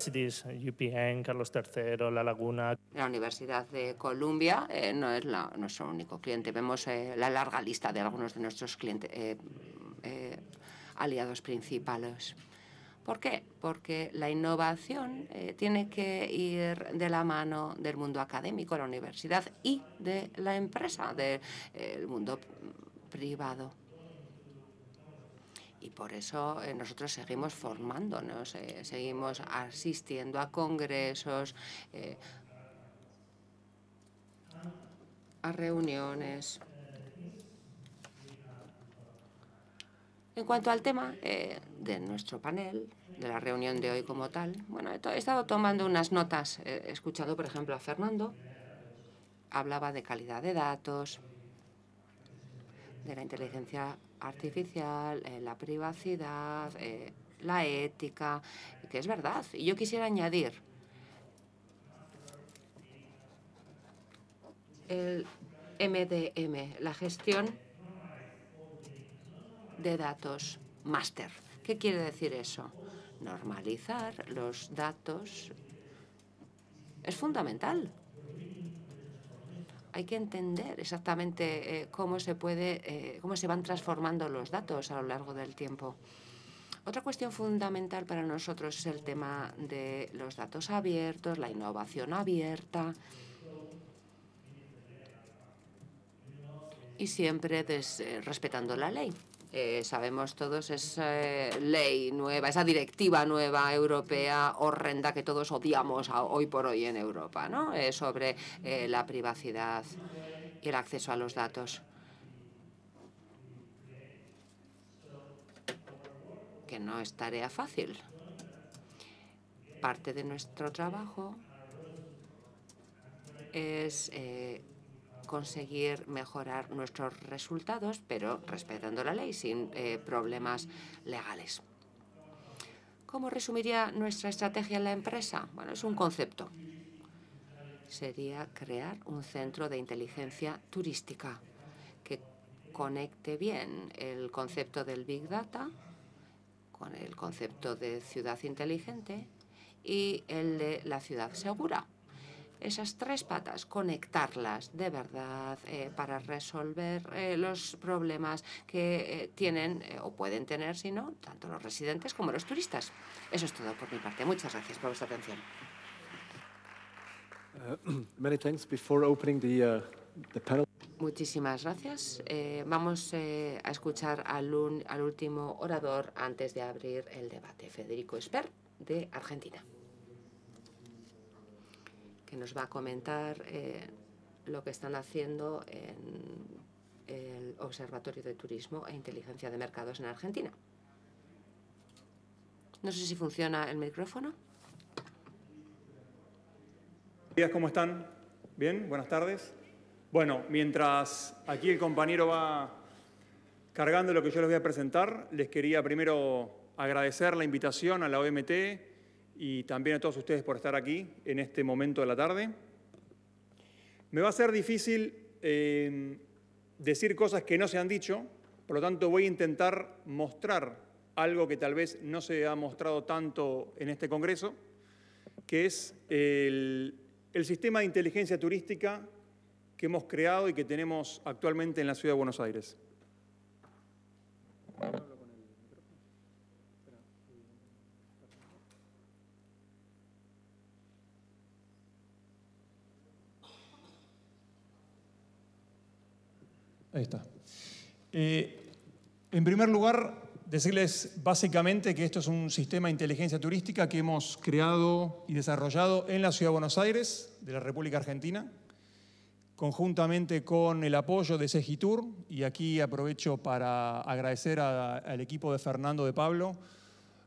UPenn, Carlos III, La Laguna. La Universidad de Columbia no es nuestro único cliente. Vemos la larga lista de algunos de nuestros clientes, aliados principales. ¿Por qué? Porque la innovación tiene que ir de la mano del mundo académico, la universidad, y de la empresa, del mundo privado. Y por eso nosotros seguimos formándonos, seguimos asistiendo a congresos, a reuniones. En cuanto al tema de nuestro panel, de la reunión de hoy como tal, bueno, he estado tomando unas notas. He escuchado, por ejemplo, a Fernando. Hablaba de calidad de datos, de la inteligencia artificial, la privacidad, la ética, que es verdad. Y yo quisiera añadir el MDM, la gestión de datos máster. ¿Qué quiere decir eso? Normalizar los datos es fundamental. Hay que entender exactamente cómo se van transformando los datos a lo largo del tiempo. Otra cuestión fundamental para nosotros es el tema de los datos abiertos, la innovación abierta. Y siempre respetando la ley. Sabemos todos esa ley nueva, esa directiva nueva europea horrenda que todos odiamos hoy por hoy en Europa, ¿no? Sobre la privacidad y el acceso a los datos. Que no es tarea fácil. Parte de nuestro trabajo es conseguir mejorar nuestros resultados, pero respetando la ley, sin problemas legales. ¿Cómo resumiría nuestra estrategia en la empresa? Bueno, es un concepto. Sería crear un centro de inteligencia turística que conecte bien el concepto del Big Data con el concepto de ciudad inteligente y el de la ciudad segura. Esas tres patas, conectarlas de verdad para resolver los problemas que tienen o pueden tener, si no, tanto los residentes como los turistas. Eso es todo por mi parte. Muchas gracias por vuestra atención. Many thanks. Before opening the panel. Muchísimas gracias. Vamos a escuchar al último orador antes de abrir el debate, Federico Esper, de Argentina, que nos va a comentar lo que están haciendo en el Observatorio de Turismo e Inteligencia de Mercados en Argentina. No sé si funciona el micrófono. Buenos días, ¿cómo están? ¿Bien? Buenas tardes. Bueno, mientras aquí el compañero va cargando lo que yo les voy a presentar, les quería primero agradecer la invitación a la OMT y también a todos ustedes por estar aquí en este momento de la tarde. Me va a ser difícil decir cosas que no se han dicho, por lo tanto voy a intentar mostrar algo que tal vez no se ha mostrado tanto en este congreso, que es el sistema de inteligencia turística que hemos creado y que tenemos actualmente en la Ciudad de Buenos Aires. Ahí está. En primer lugar, decirles básicamente que esto es un sistema de inteligencia turística que hemos creado y desarrollado en la Ciudad de Buenos Aires, de la República Argentina, conjuntamente con el apoyo de Segitur, y aquí aprovecho para agradecer al equipo de Fernando de Pablo,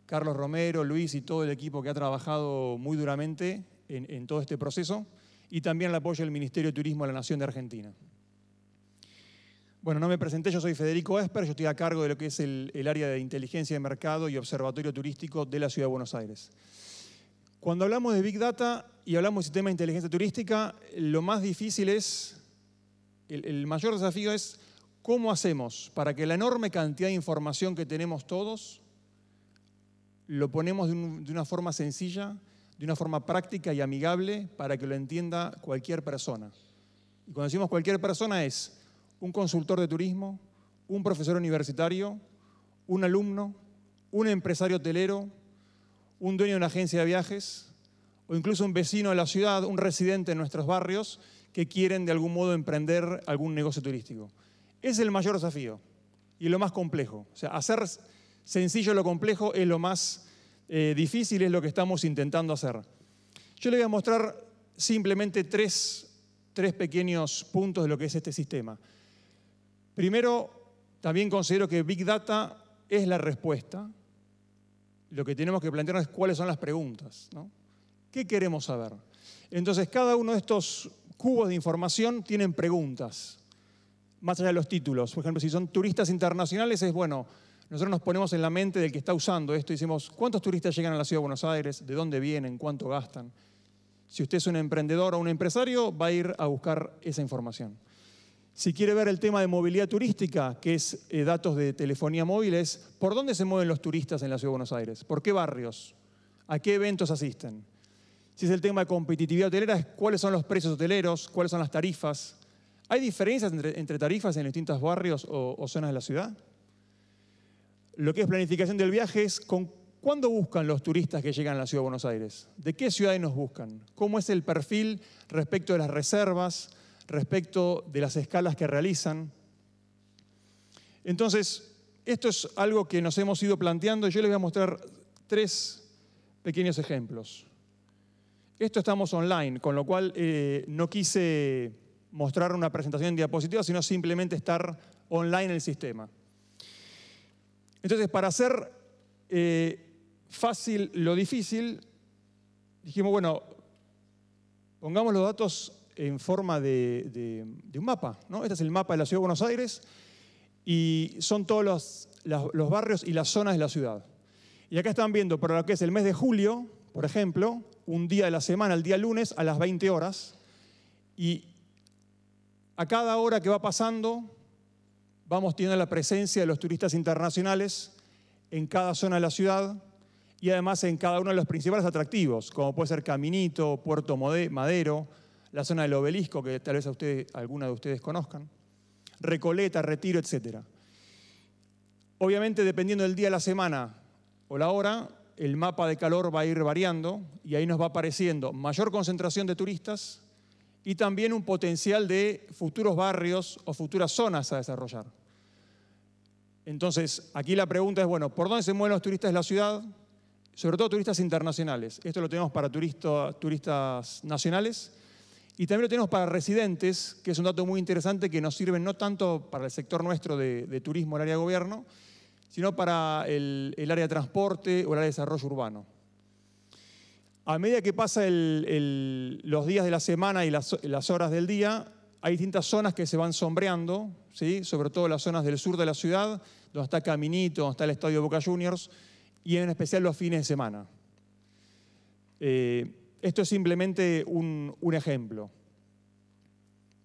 Carlos Romero, Luis y todo el equipo que ha trabajado muy duramente en todo este proceso, y también el apoyo del Ministerio de Turismo de la Nación de Argentina. Bueno, no me presenté, yo soy Federico Esper, yo estoy a cargo de lo que es el área de inteligencia de mercado y observatorio turístico de la Ciudad de Buenos Aires. Cuando hablamos de Big Data y hablamos de sistema de inteligencia turística, lo más difícil es, el mayor desafío es cómo hacemos para que la enorme cantidad de información que tenemos todos lo ponemos de una forma sencilla, de una forma práctica y amigable para que lo entienda cualquier persona. Y cuando decimos cualquier persona es un consultor de turismo, un profesor universitario, un alumno, un empresario hotelero, un dueño de una agencia de viajes o incluso un vecino de la ciudad, un residente en nuestros barrios que quieren de algún modo emprender algún negocio turístico. Es el mayor desafío y lo más complejo. O sea, hacer sencillo lo complejo es lo más difícil, es lo que estamos intentando hacer. Yo le voy a mostrar simplemente tres pequeños puntos de lo que es este sistema. Primero, también considero que Big Data es la respuesta. Lo que tenemos que plantearnos es cuáles son las preguntas, ¿no? ¿Qué queremos saber? Entonces, cada uno de estos cubos de información tienen preguntas, más allá de los títulos. Por ejemplo, si son turistas internacionales, es bueno, nosotros nos ponemos en la mente del que está usando esto y decimos, ¿cuántos turistas llegan a la Ciudad de Buenos Aires? ¿De dónde vienen? ¿Cuánto gastan? Si usted es un emprendedor o un empresario, va a ir a buscar esa información. Si quiere ver el tema de movilidad turística, que es datos de telefonía móvil, es ¿por dónde se mueven los turistas en la Ciudad de Buenos Aires? ¿Por qué barrios? ¿A qué eventos asisten? Si es el tema de competitividad hotelera, es cuáles son los precios hoteleros, cuáles son las tarifas. ¿Hay diferencias entre tarifas en distintos barrios o zonas de la ciudad? Lo que es planificación del viaje es ¿cuándo buscan los turistas que llegan a la Ciudad de Buenos Aires? ¿De qué ciudades nos buscan? ¿Cómo es el perfil respecto de las reservas, respecto de las escalas que realizan? Entonces, esto es algo que nos hemos ido planteando. Yo les voy a mostrar 3 pequeños ejemplos. Esto estamos online, con lo cual no quise mostrar una presentación en diapositivas, sino simplemente estar online en el sistema. Entonces, para hacer fácil lo difícil, dijimos, bueno, pongamos los datos en forma de un mapa, ¿no? Este es el mapa de la Ciudad de Buenos Aires y son todos los barrios y las zonas de la ciudad. Y acá están viendo para lo que es el mes de julio, por ejemplo, un día de la semana, el día lunes, a las 20 horas. Y a cada hora que va pasando, vamos teniendo la presencia de los turistas internacionales en cada zona de la ciudad y además en cada uno de los principales atractivos, como puede ser Caminito, Puerto Madero, la zona del Obelisco, que tal vez alguna de ustedes conozcan, Recoleta, Retiro, etc. Obviamente, dependiendo del día de la semana o la hora, el mapa de calor va a ir variando y ahí nos va apareciendo mayor concentración de turistas y también un potencial de futuros barrios o futuras zonas a desarrollar. Entonces, aquí la pregunta es, bueno, ¿por dónde se mueven los turistas de la ciudad? Sobre todo turistas internacionales. Esto lo tenemos para turistas nacionales y también lo tenemos para residentes, que es un dato muy interesante que nos sirve no tanto para el sector nuestro de turismo, el área de gobierno, sino para el área de transporte o el área de desarrollo urbano. A medida que pasan los días de la semana y las horas del día, hay distintas zonas que se van sombreando, ¿sí? Sobre todo las zonas del sur de la ciudad, donde está Caminito, donde está el Estadio Boca Juniors, y en especial los fines de semana. Esto es simplemente un ejemplo.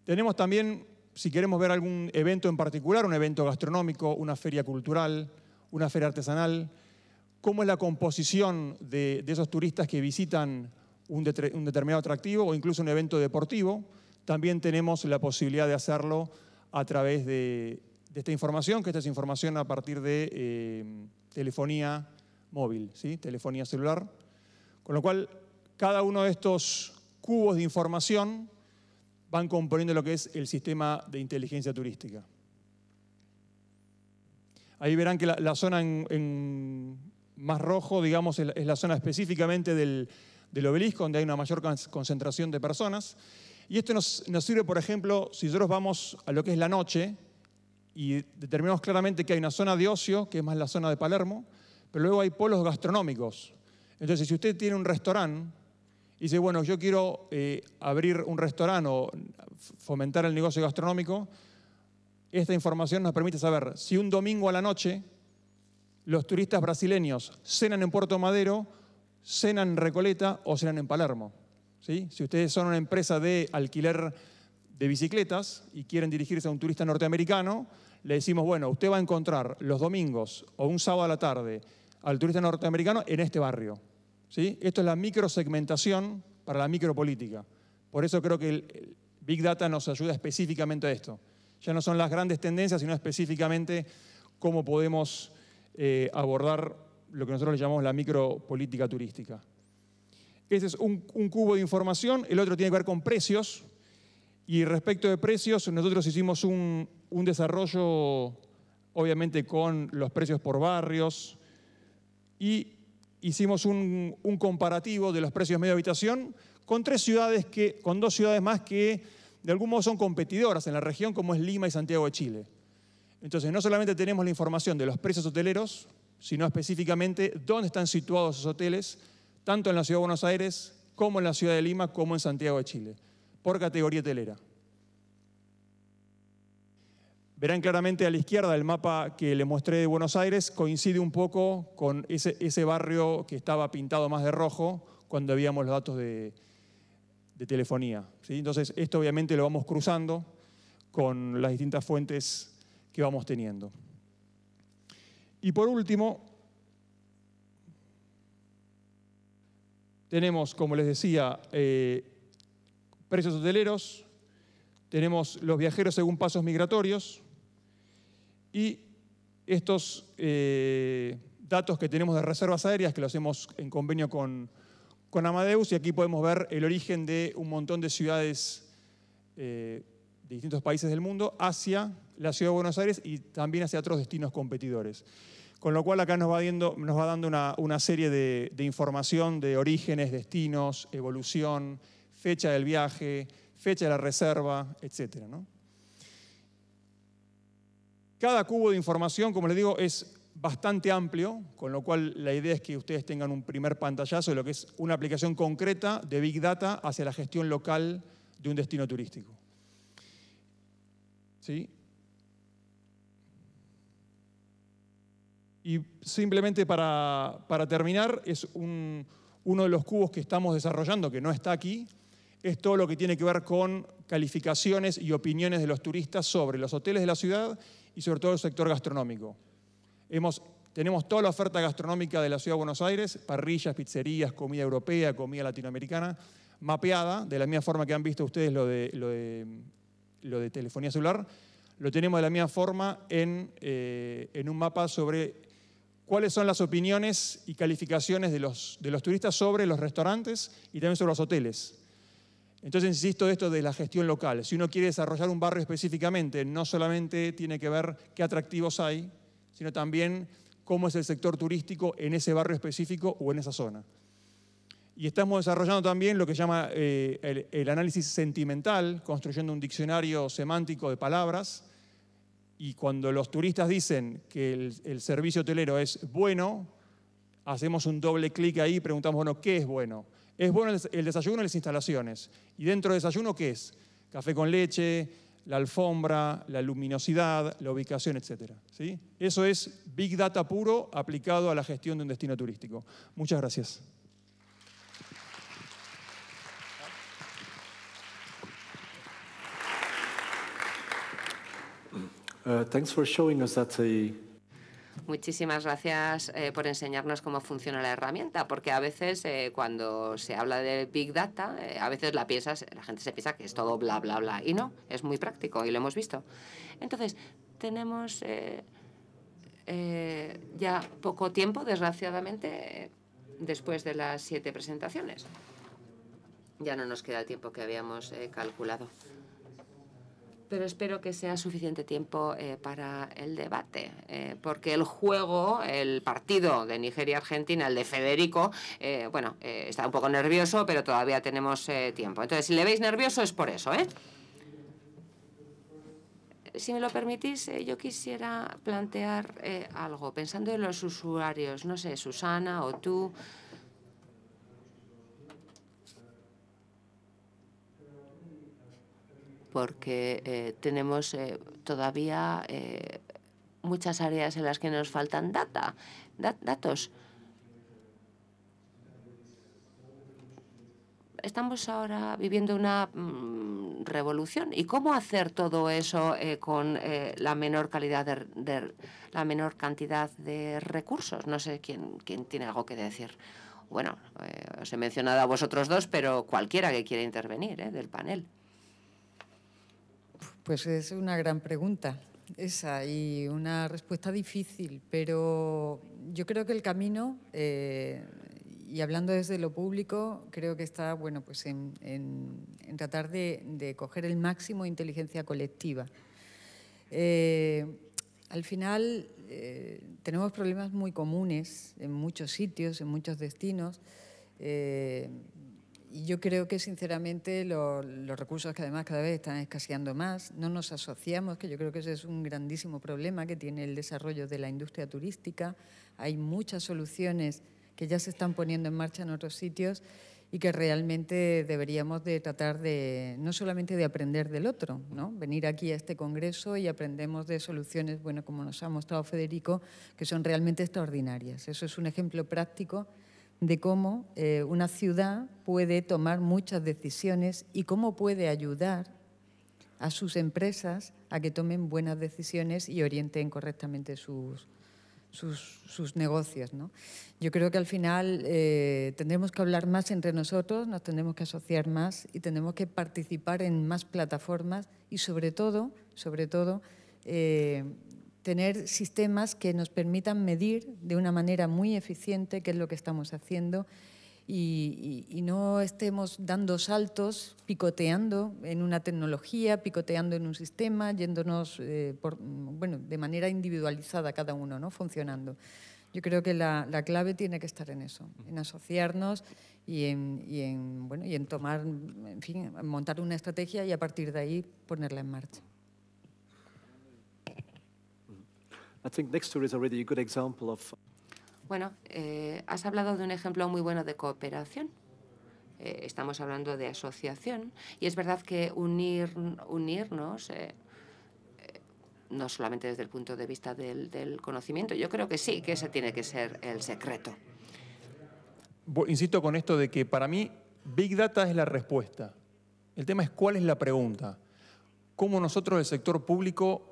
Tenemos también, si queremos ver algún evento en particular, un evento gastronómico, una feria cultural, una feria artesanal, cómo es la composición de esos turistas que visitan un determinado atractivo o incluso un evento deportivo. También tenemos la posibilidad de hacerlo a través de esta información, que esta es información a partir de telefonía móvil, ¿sí? Telefonía celular. Con lo cual, cada uno de estos cubos de información van componiendo lo que es el sistema de inteligencia turística. Ahí verán que la zona en más rojo, digamos, es la zona específicamente del Obelisco, donde hay una mayor concentración de personas. Y esto nos sirve, por ejemplo, si nosotros vamos a lo que es la noche y determinamos claramente que hay una zona de ocio, que es más la zona de Palermo, pero luego hay polos gastronómicos. Entonces, si usted tiene un restaurante y dice, bueno, yo quiero abrir un restaurante o fomentar el negocio gastronómico, esta información nos permite saber si un domingo a la noche los turistas brasileños cenan en Puerto Madero cenan en Recoleta o cenan en Palermo. ¿Sí? Si ustedes son una empresa de alquiler de bicicletas y quieren dirigirse a un turista norteamericano, le decimos, bueno, usted va a encontrar los domingos o un sábado a la tarde al turista norteamericano en este barrio. ¿Sí? Esto es la microsegmentación para la micropolítica. Por eso creo que el Big Data nos ayuda específicamente a esto. Ya no son las grandes tendencias, sino específicamente cómo podemos abordar lo que nosotros le llamamos la micropolítica turística. Ese es un cubo de información, el otro tiene que ver con precios. Y respecto de precios, nosotros hicimos un desarrollo, obviamente, con los precios por barrios y hicimos un comparativo de los precios medio habitación con dos ciudades más que de algún modo son competidoras en la región, como es Lima y Santiago de Chile. Entonces, no solamente tenemos la información de los precios hoteleros, sino específicamente dónde están situados esos hoteles, tanto en la Ciudad de Buenos Aires, como en la Ciudad de Lima, como en Santiago de Chile, por categoría hotelera. Verán claramente a la izquierda el mapa que les mostré de Buenos Aires, coincide un poco con ese barrio que estaba pintado más de rojo cuando veíamos los datos de telefonía. ¿Sí? Entonces, esto obviamente lo vamos cruzando con las distintas fuentes que vamos teniendo. Y por último, tenemos, como les decía, precios hoteleros, tenemos los viajeros según pasos migratorios y estos datos que tenemos de reservas aéreas, que lo hacemos en convenio con Amadeus, y aquí podemos ver el origen de un montón de ciudades de distintos países del mundo hacia la Ciudad de Buenos Aires y también hacia otros destinos competidores. Con lo cual acá nos va dando una serie de información de orígenes, destinos, evolución, fecha del viaje, fecha de la reserva, etc. ¿no? Cada cubo de información, como les digo, es bastante amplio, con lo cual la idea es que ustedes tengan un primer pantallazo de lo que es una aplicación concreta de Big Data hacia la gestión local de un destino turístico. ¿Sí? Y simplemente para terminar, es uno de los cubos que estamos desarrollando, que no está aquí, es todo lo que tiene que ver con calificaciones y opiniones de los turistas sobre los hoteles de la ciudad y sobre todo el sector gastronómico. Tenemos toda la oferta gastronómica de la Ciudad de Buenos Aires, parrillas, pizzerías, comida europea, comida latinoamericana, mapeada, de la misma forma que han visto ustedes lo de telefonía celular. Lo tenemos de la misma forma en un mapa sobre cuáles son las opiniones y calificaciones de los turistas sobre los restaurantes y también sobre los hoteles. Entonces, insisto, esto de la gestión local. Si uno quiere desarrollar un barrio específicamente, no solamente tiene que ver qué atractivos hay, sino también cómo es el sector turístico en ese barrio específico o en esa zona. Y estamos desarrollando también lo que se llama el análisis sentimental, construyendo un diccionario semántico de palabras. Y cuando los turistas dicen que el servicio hotelero es bueno, hacemos un doble clic ahí y preguntamos, bueno, ¿qué es bueno? Es bueno el desayuno y las instalaciones. ¿Y dentro del desayuno qué es? Café con leche, la alfombra, la luminosidad, la ubicación, etc. ¿Sí? Eso es Big Data puro aplicado a la gestión de un destino turístico. Muchas gracias. Thanks for showing us that Muchísimas gracias por enseñarnos cómo funciona la herramienta, porque a veces cuando se habla de Big Data, a veces la gente se piensa que es todo bla, bla, bla, y no, es muy práctico y lo hemos visto. Entonces, tenemos ya poco tiempo, desgraciadamente, después de las 7 presentaciones. Ya no nos queda el tiempo que habíamos calculado. Pero espero que sea suficiente tiempo para el debate, porque el juego, el partido de Nigeria-Argentina, el de Federico, está un poco nervioso, pero todavía tenemos tiempo. Entonces, si le veis nervioso es por eso, ¿eh? Si me lo permitís, yo quisiera plantear algo, pensando en los usuarios, no sé, Susana o tú. Porque tenemos todavía muchas áreas en las que nos faltan datos. estamos ahora viviendo una revolución. ¿Y cómo hacer todo eso con la menor calidad la menor cantidad de recursos? No sé quién tiene algo que decir. Bueno, os he mencionado a vosotros dos, pero cualquiera que quiera intervenir del panel. Pues es una gran pregunta esa y una respuesta difícil, pero yo creo que el camino, y hablando desde lo público, creo que está pues en tratar de coger el máximo de inteligencia colectiva. Al final tenemos problemas muy comunes en muchos sitios, en muchos destinos, y yo creo que, sinceramente, los recursos que además cada vez están escaseando más, no nos asociamos, que yo creo que ese es un grandísimo problema que tiene el desarrollo de la industria turística. Hay muchas soluciones que ya se están poniendo en marcha en otros sitios y que realmente deberíamos de tratar de, no solamente de aprender del otro, ¿no? Venir aquí a este congreso y aprendemos de soluciones, como nos ha mostrado Federico, que son realmente extraordinarias. Eso es un ejemplo práctico de cómo una ciudad puede tomar muchas decisiones y cómo puede ayudar a sus empresas a que tomen buenas decisiones y orienten correctamente sus negocios, ¿no? Yo creo que al final tendremos que hablar más entre nosotros, nos tendremos que asociar más y tendremos que participar en más plataformas y sobre todo tener sistemas que nos permitan medir de una manera muy eficiente qué es lo que estamos haciendo y no estemos dando saltos, picoteando en una tecnología, picoteando en un sistema, yéndonos de manera individualizada cada uno, ¿no? Funcionando. Yo creo que la clave tiene que estar en eso, en asociarnos y en tomar, en fin, montar una estrategia y a partir de ahí ponerla en marcha. I think Nextur is already a good example of. Bueno, has hablado de un ejemplo muy bueno de cooperación. Estamos hablando de asociación y es verdad que unirnos, no solamente desde el punto de vista del conocimiento, yo creo que sí, que ese tiene que ser el secreto. Insisto con esto de que para mí Big Data es la respuesta. El tema es cuál es la pregunta. ¿Cómo nosotros, el sector público,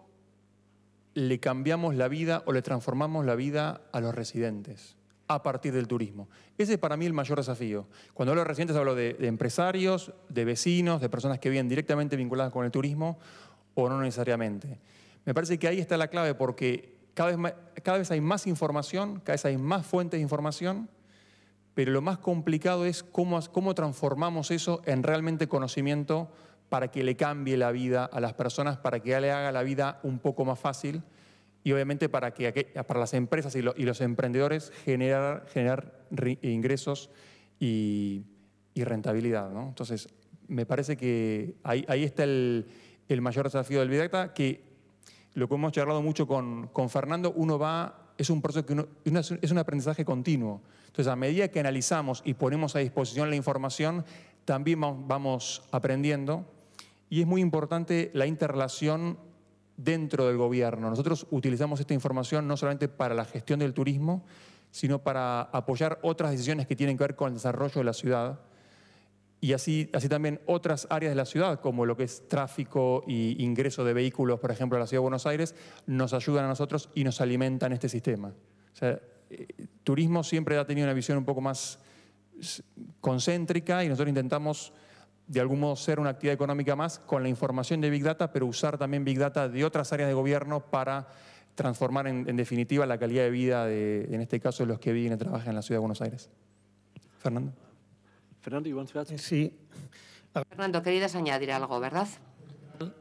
le cambiamos la vida o le transformamos la vida a los residentes a partir del turismo? Ese es para mí el mayor desafío. Cuando hablo de residentes hablo de empresarios, de vecinos, de personas que viven directamente vinculadas con el turismo o no necesariamente. Me parece que ahí está la clave porque cada vez hay más información, cada vez hay más fuentes de información, pero lo más complicado es cómo transformamos eso en realmente conocimiento para que le cambie la vida a las personas, para que le haga la vida un poco más fácil y obviamente para las empresas y los emprendedores generar ingresos y rentabilidad, ¿no? Entonces, me parece que ahí está el mayor desafío del Big Data, que lo que hemos charlado mucho con Fernando, es un proceso es un aprendizaje continuo. Entonces, a medida que analizamos y ponemos a disposición la información, también vamos aprendiendo. Y es muy importante la interrelación dentro del gobierno. Nosotros utilizamos esta información no solamente para la gestión del turismo, sino para apoyar otras decisiones que tienen que ver con el desarrollo de la ciudad y así también otras áreas de la ciudad, como lo que es tráfico y ingreso de vehículos, por ejemplo, a la Ciudad de Buenos Aires, nos ayudan a nosotros y nos alimentan este sistema. O sea, turismo siempre ha tenido una visión un poco más concéntrica y nosotros intentamos de algún modo ser una actividad económica más con la información de Big Data, pero usar también Big Data de otras áreas de gobierno para transformar en definitiva la calidad de vida en este caso, de los que viven y trabajan en la Ciudad de Buenos Aires. Fernando. Fernando, you want to add? Sí. Fernando, querías añadir algo, ¿verdad?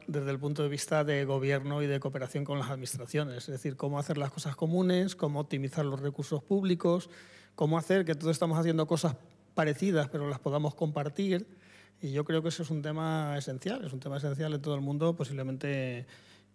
Desde el punto de vista de gobierno y de cooperación con las administraciones, es decir, cómo hacer las cosas comunes, cómo optimizar los recursos públicos, cómo hacer que todos estamos haciendo cosas parecidas pero las podamos compartir. Y yo creo que eso es un tema esencial en todo el mundo, posiblemente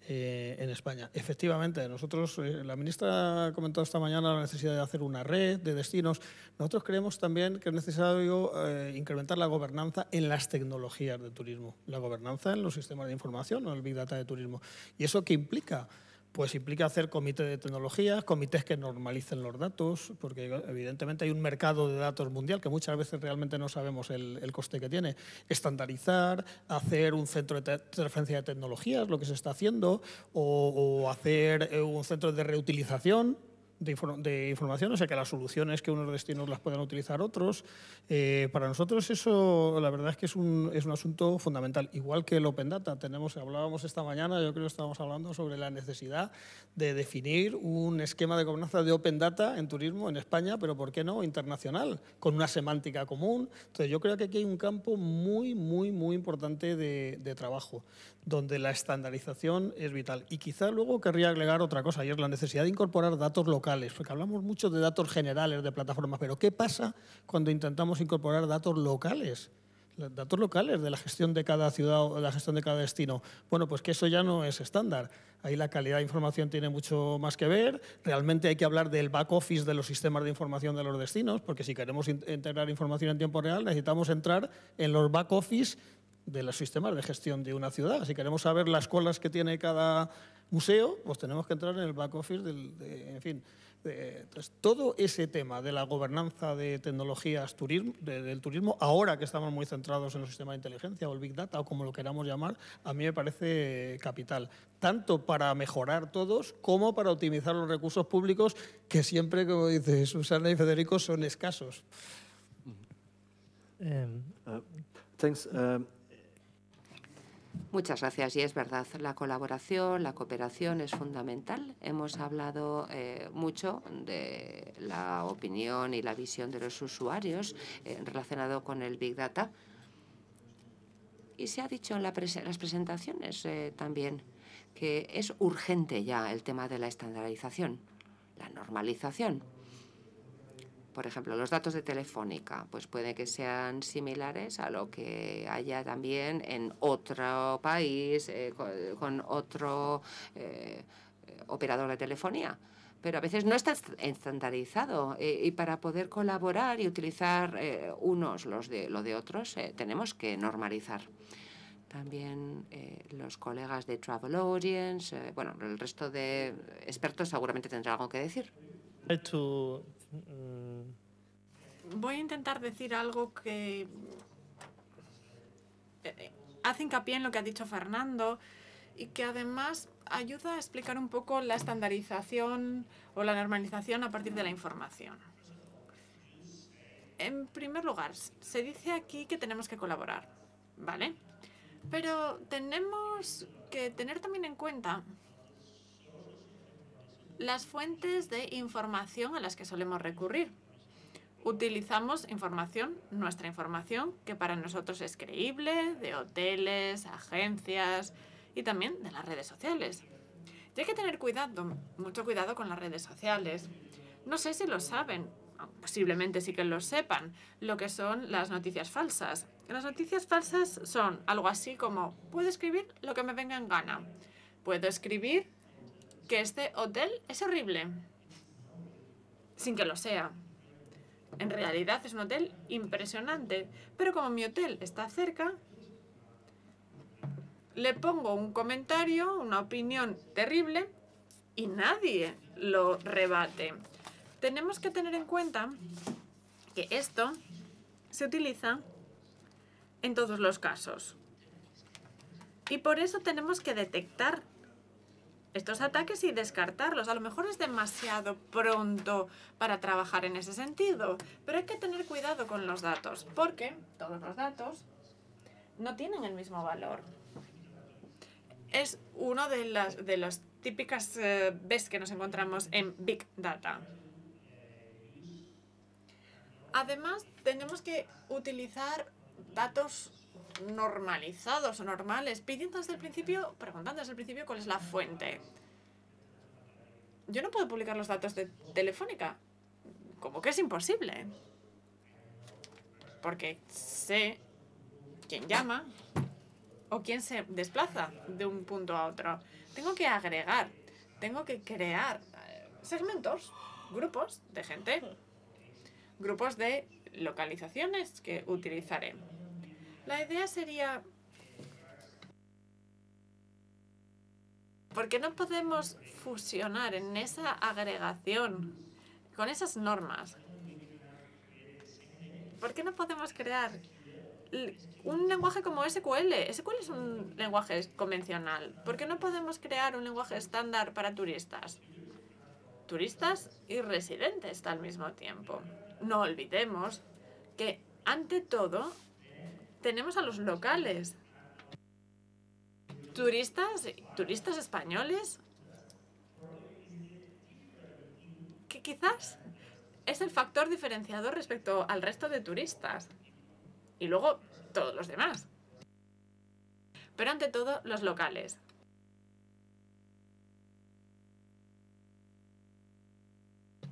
en España. Efectivamente, nosotros, la ministra ha comentado esta mañana la necesidad de hacer una red de destinos. Nosotros creemos también que es necesario incrementar la gobernanza en las tecnologías de turismo, la gobernanza en los sistemas de información o el Big Data de turismo. ¿Y eso qué implica? pues implica hacer comités de tecnologías, comités que normalicen los datos, porque evidentemente hay un mercado de datos mundial que muchas veces realmente no sabemos el coste que tiene. Estandarizar, hacer un centro de transferencia de tecnologías, lo que se está haciendo, o hacer un centro de reutilización de información, o sea que las soluciones que unos destinos las puedan utilizar otros. Para nosotros eso la verdad es que es un asunto fundamental. Igual que el Open Data, hablábamos esta mañana, yo creo que estábamos hablando sobre la necesidad de definir un esquema de gobernanza de Open Data en turismo en España, pero ¿por qué no internacional? Con una semántica común. Entonces yo creo que aquí hay un campo muy, muy, muy importante de trabajo, donde la estandarización es vital. Y quizá luego querría agregar otra cosa, y es la necesidad de incorporar datos locales, porque hablamos mucho de datos generales de plataformas, pero ¿qué pasa cuando intentamos incorporar datos locales? Datos locales de la gestión de cada ciudad o de la gestión de cada destino. Bueno, pues que eso ya no es estándar. Ahí la calidad de información tiene mucho más que ver. Realmente hay que hablar del back office de los sistemas de información de los destinos, porque si queremos integrar información en tiempo real, necesitamos entrar en los back office de los sistemas de gestión de una ciudad. Si queremos saber las colas que tiene cada museo, pues tenemos que entrar en el back office en fin. Entonces, todo ese tema de la gobernanza de tecnologías del turismo, ahora que estamos muy centrados en los sistemas de inteligencia o el Big Data o como lo queramos llamar, a mí me parece capital, tanto para mejorar todos como para optimizar los recursos públicos que siempre, como dice Susana y Federico, son escasos. Thanks. Muchas gracias. Y es verdad, la colaboración, la cooperación es fundamental. Hemos hablado mucho de la opinión y la visión de los usuarios relacionado con el Big Data. Y se ha dicho en las presentaciones también que es urgente ya el tema de la estandarización, la normalización. Por ejemplo, los datos de Telefónica, pues puede que sean similares a lo que haya también en otro país, con otro operador de telefonía. Pero a veces no está estandarizado y para poder colaborar y utilizar unos lo de otros, tenemos que normalizar. También los colegas de Travel Audience, bueno, el resto de expertos seguramente tendrá algo que decir. Voy a intentar decir algo que hace hincapié en lo que ha dicho Fernando y que además ayuda a explicar un poco la estandarización o la normalización a partir de la información. En primer lugar, se dice aquí que tenemos que colaborar, ¿vale? Pero tenemos que tener también en cuenta las fuentes de información a las que solemos recurrir. Utilizamos información, nuestra información, que para nosotros es creíble, de hoteles, agencias y también de las redes sociales. Y hay que tener cuidado, mucho cuidado con las redes sociales. No sé si lo saben, posiblemente sí que lo sepan, lo que son las noticias falsas. Las noticias falsas son algo así como, puedo escribir lo que me venga en gana. Puedo escribir que este hotel es horrible, sin que lo sea. En realidad es un hotel impresionante, pero como mi hotel está cerca, le pongo un comentario, una opinión terrible y nadie lo rebate. Tenemos que tener en cuenta que esto se utiliza en todos los casos. Y por eso tenemos que detectar estos ataques y descartarlos. A lo mejor es demasiado pronto para trabajar en ese sentido, pero hay que tener cuidado con los datos, porque todos los datos no tienen el mismo valor. Es uno de las típicas ves que nos encontramos en Big Data. Además, tenemos que utilizar datos normalizados o normales, preguntando desde el principio cuál es la fuente. Yo no puedo publicar los datos de Telefónica, como que es imposible, porque sé quién llama o quién se desplaza de un punto a otro. Tengo que agregar, tengo que crear segmentos, grupos de gente, grupos de localizaciones que utilizaré. La idea sería ¿Por qué no podemos fusionar en esa agregación con esas normas? ¿Por qué no podemos crear un lenguaje como SQL? SQL es un lenguaje convencional. ¿Por qué no podemos crear un lenguaje estándar para turistas? Turistas y residentes al mismo tiempo. No olvidemos que, ante todo, tenemos a los locales. Turistas españoles, que quizás es el factor diferenciador respecto al resto de turistas. Y luego todos los demás. Pero ante todo, los locales.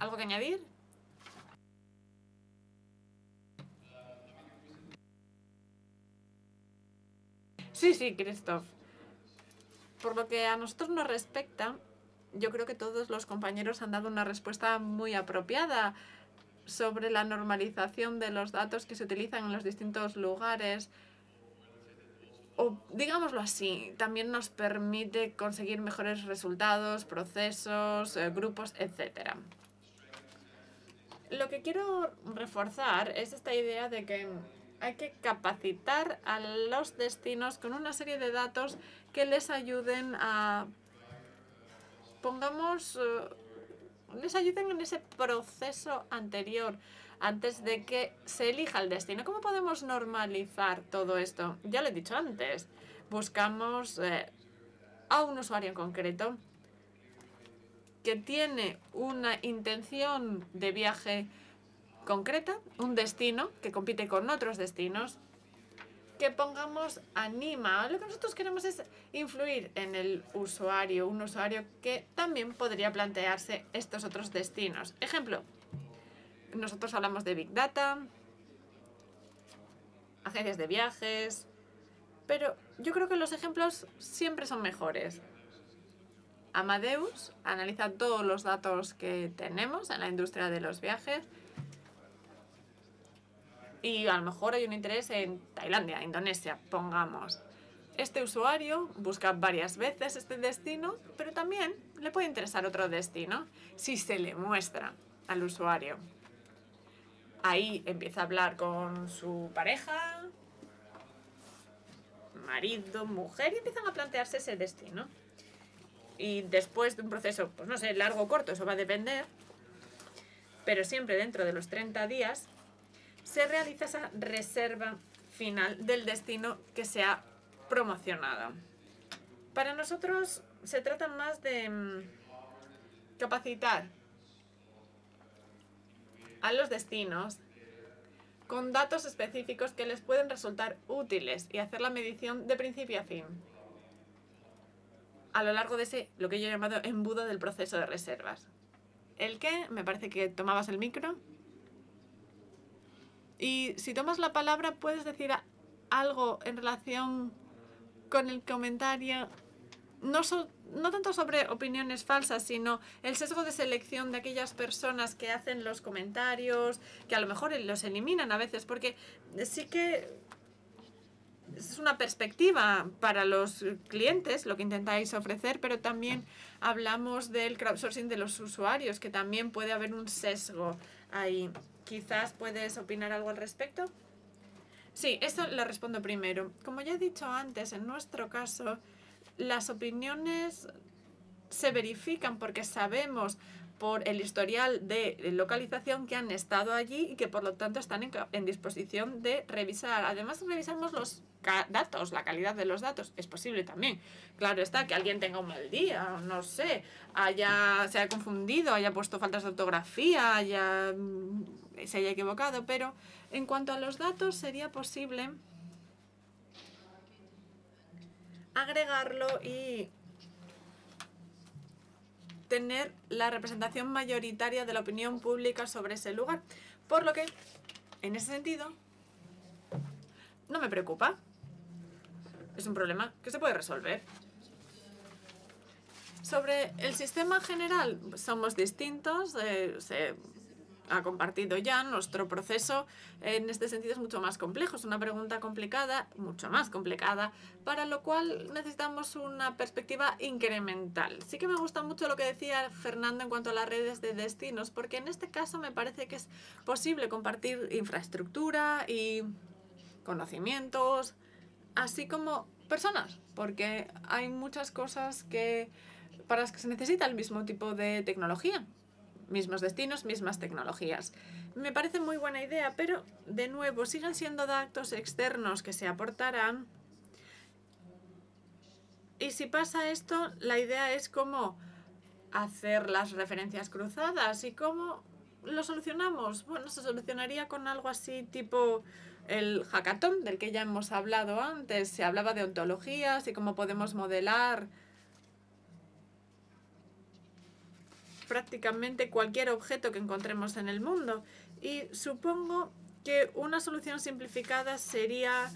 ¿Algo que añadir? Sí, Christoph. Por lo que a nosotros nos respecta, yo creo que todos los compañeros han dado una respuesta muy apropiada sobre la normalización de los datos que se utilizan en los distintos lugares. O, digámoslo así, también nos permite conseguir mejores resultados, procesos, grupos, etc. Lo que quiero reforzar es esta idea de que hay que capacitar a los destinos con una serie de datos que les ayuden a, les ayuden en ese proceso anterior, antes de que se elija el destino. ¿Cómo podemos normalizar todo esto? Ya lo he dicho antes. Buscamos a un usuario en concreto que tiene una intención de viaje concreta, un destino que compite con otros destinos, que pongamos anima. Lo que nosotros queremos es influir en el usuario, un usuario que también podría plantearse estos otros destinos. Ejemplo, nosotros hablamos de Big Data, agencias de viajes, pero yo creo que los ejemplos siempre son mejores. Amadeus analiza todos los datos que tenemos en la industria de los viajes y a lo mejor hay un interés en Tailandia, Indonesia, pongamos. Este usuario busca varias veces este destino, pero también le puede interesar otro destino si se le muestra al usuario. Ahí empieza a hablar con su pareja, marido, mujer, y empiezan a plantearse ese destino. Y después de un proceso, pues no sé, largo o corto, eso va a depender, pero siempre dentro de los 30 días, se realiza esa reserva final del destino que se ha promocionado. Para nosotros se trata más de capacitar a los destinos con datos específicos que les pueden resultar útiles y hacer la medición de principio a fin a lo largo de ese, lo que yo he llamado embudo del proceso de reservas. ¿El qué? Me parece que tomabas el micro. Y si tomas la palabra, puedes decir algo en relación con el comentario, no tanto sobre opiniones falsas, sino el sesgo de selección de aquellas personas que hacen los comentarios, que a lo mejor los eliminan a veces, porque sí que es una perspectiva para los clientes lo que intentáis ofrecer, pero también hablamos del crowdsourcing de los usuarios, que también puede haber un sesgo ahí. Quizás puedes opinar algo al respecto. Sí, eso lo respondo primero. Como ya he dicho antes, en nuestro caso, las opiniones se verifican porque sabemos por el historial de localización que han estado allí y que por lo tanto están en disposición de revisar. Además, revisamos los datos, la calidad de los datos. Es posible también. Claro está que alguien tenga un mal día, no sé, se haya confundido, haya puesto faltas de ortografía, se haya equivocado, pero en cuanto a los datos sería posible agregarlo y tener la representación mayoritaria de la opinión pública sobre ese lugar. Por lo que, en ese sentido, no me preocupa. Es un problema que se puede resolver. Sobre el sistema general, somos distintos. ha compartido ya, nuestro proceso en este sentido es mucho más complejo. Es una pregunta complicada, mucho más complicada, para lo cual necesitamos una perspectiva incremental. Sí que me gusta mucho lo que decía Fernando en cuanto a las redes de destinos, porque en este caso me parece que es posible compartir infraestructura y conocimientos, así como personas, porque hay muchas cosas para las que se necesita el mismo tipo de tecnología. Mismos destinos, mismas tecnologías. Me parece muy buena idea, pero de nuevo siguen siendo datos externos que se aportarán. Y si pasa esto, la idea es cómo hacer las referencias cruzadas y cómo lo solucionamos. Bueno, se solucionaría con algo así tipo el hackathon del que ya hemos hablado antes. Se hablaba de ontologías y cómo podemos modelar prácticamente cualquier objeto que encontremos en el mundo. Y supongo que una solución simplificada sería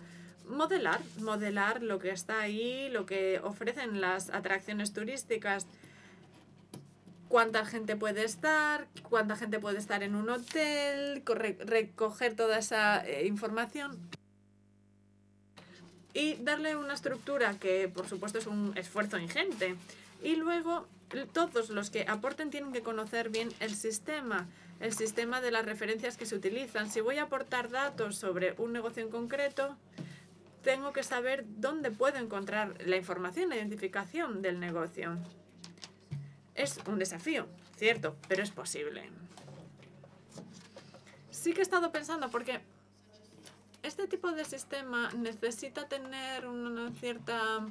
modelar lo que está ahí, lo que ofrecen las atracciones turísticas, cuánta gente puede estar en un hotel, recoger toda esa información y darle una estructura que, por supuesto, es un esfuerzo ingente. Y luego todos los que aporten tienen que conocer bien el sistema de las referencias que se utilizan. Si voy a aportar datos sobre un negocio en concreto, tengo que saber dónde puedo encontrar la información, la identificación del negocio. Es un desafío, cierto, pero es posible. Sí que he estado pensando, porque este tipo de sistema necesita tener una cierta...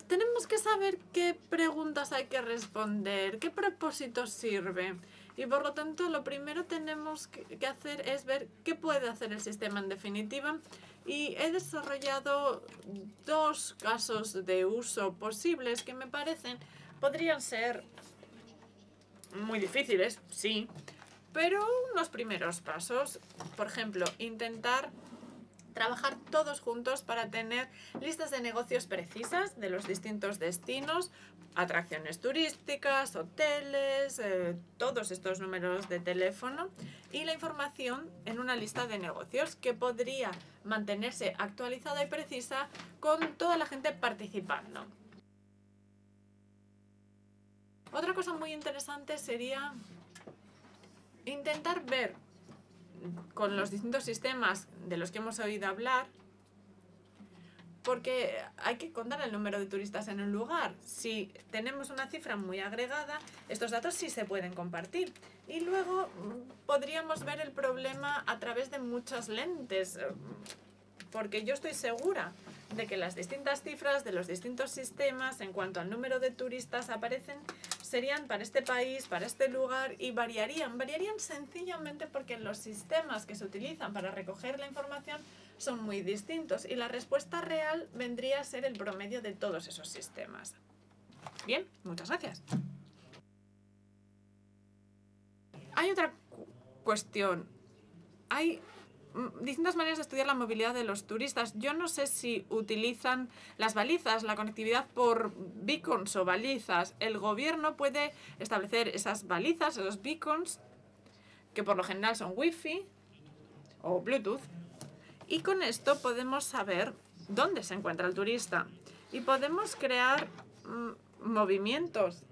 Tenemos que saber qué preguntas hay que responder, qué propósito sirve. Y por lo tanto, lo primero tenemos que hacer es ver qué puede hacer el sistema en definitiva. Y he desarrollado 2 casos de uso posibles que me parecen podrían ser muy difíciles, sí, pero unos primeros pasos. Por ejemplo, intentar trabajar todos juntos para tener listas de negocios precisas de los distintos destinos, atracciones turísticas, hoteles, todos estos números de teléfono y la información en una lista de negocios que podría mantenerse actualizada y precisa con toda la gente participando. Otra cosa muy interesante sería intentar ver con los distintos sistemas de los que hemos oído hablar, porque hay que contar el número de turistas en un lugar. Si tenemos una cifra muy agregada, estos datos sí se pueden compartir. Y luego podríamos ver el problema a través de muchas lentes, porque yo estoy segura de que las distintas cifras de los distintos sistemas en cuanto al número de turistas serían para este país, para este lugar, y variarían sencillamente porque los sistemas que se utilizan para recoger la información son muy distintos y la respuesta real vendría a ser el promedio de todos esos sistemas. Bien, muchas gracias. Hay otra cuestión. Hay distintas maneras de estudiar la movilidad de los turistas. Yo no sé si utilizan las balizas, la conectividad por beacons o balizas. El gobierno puede establecer esas balizas, esos beacons, que por lo general son Wi-Fi o Bluetooth. Y con esto podemos saber dónde se encuentra el turista. Y podemos crear movimientos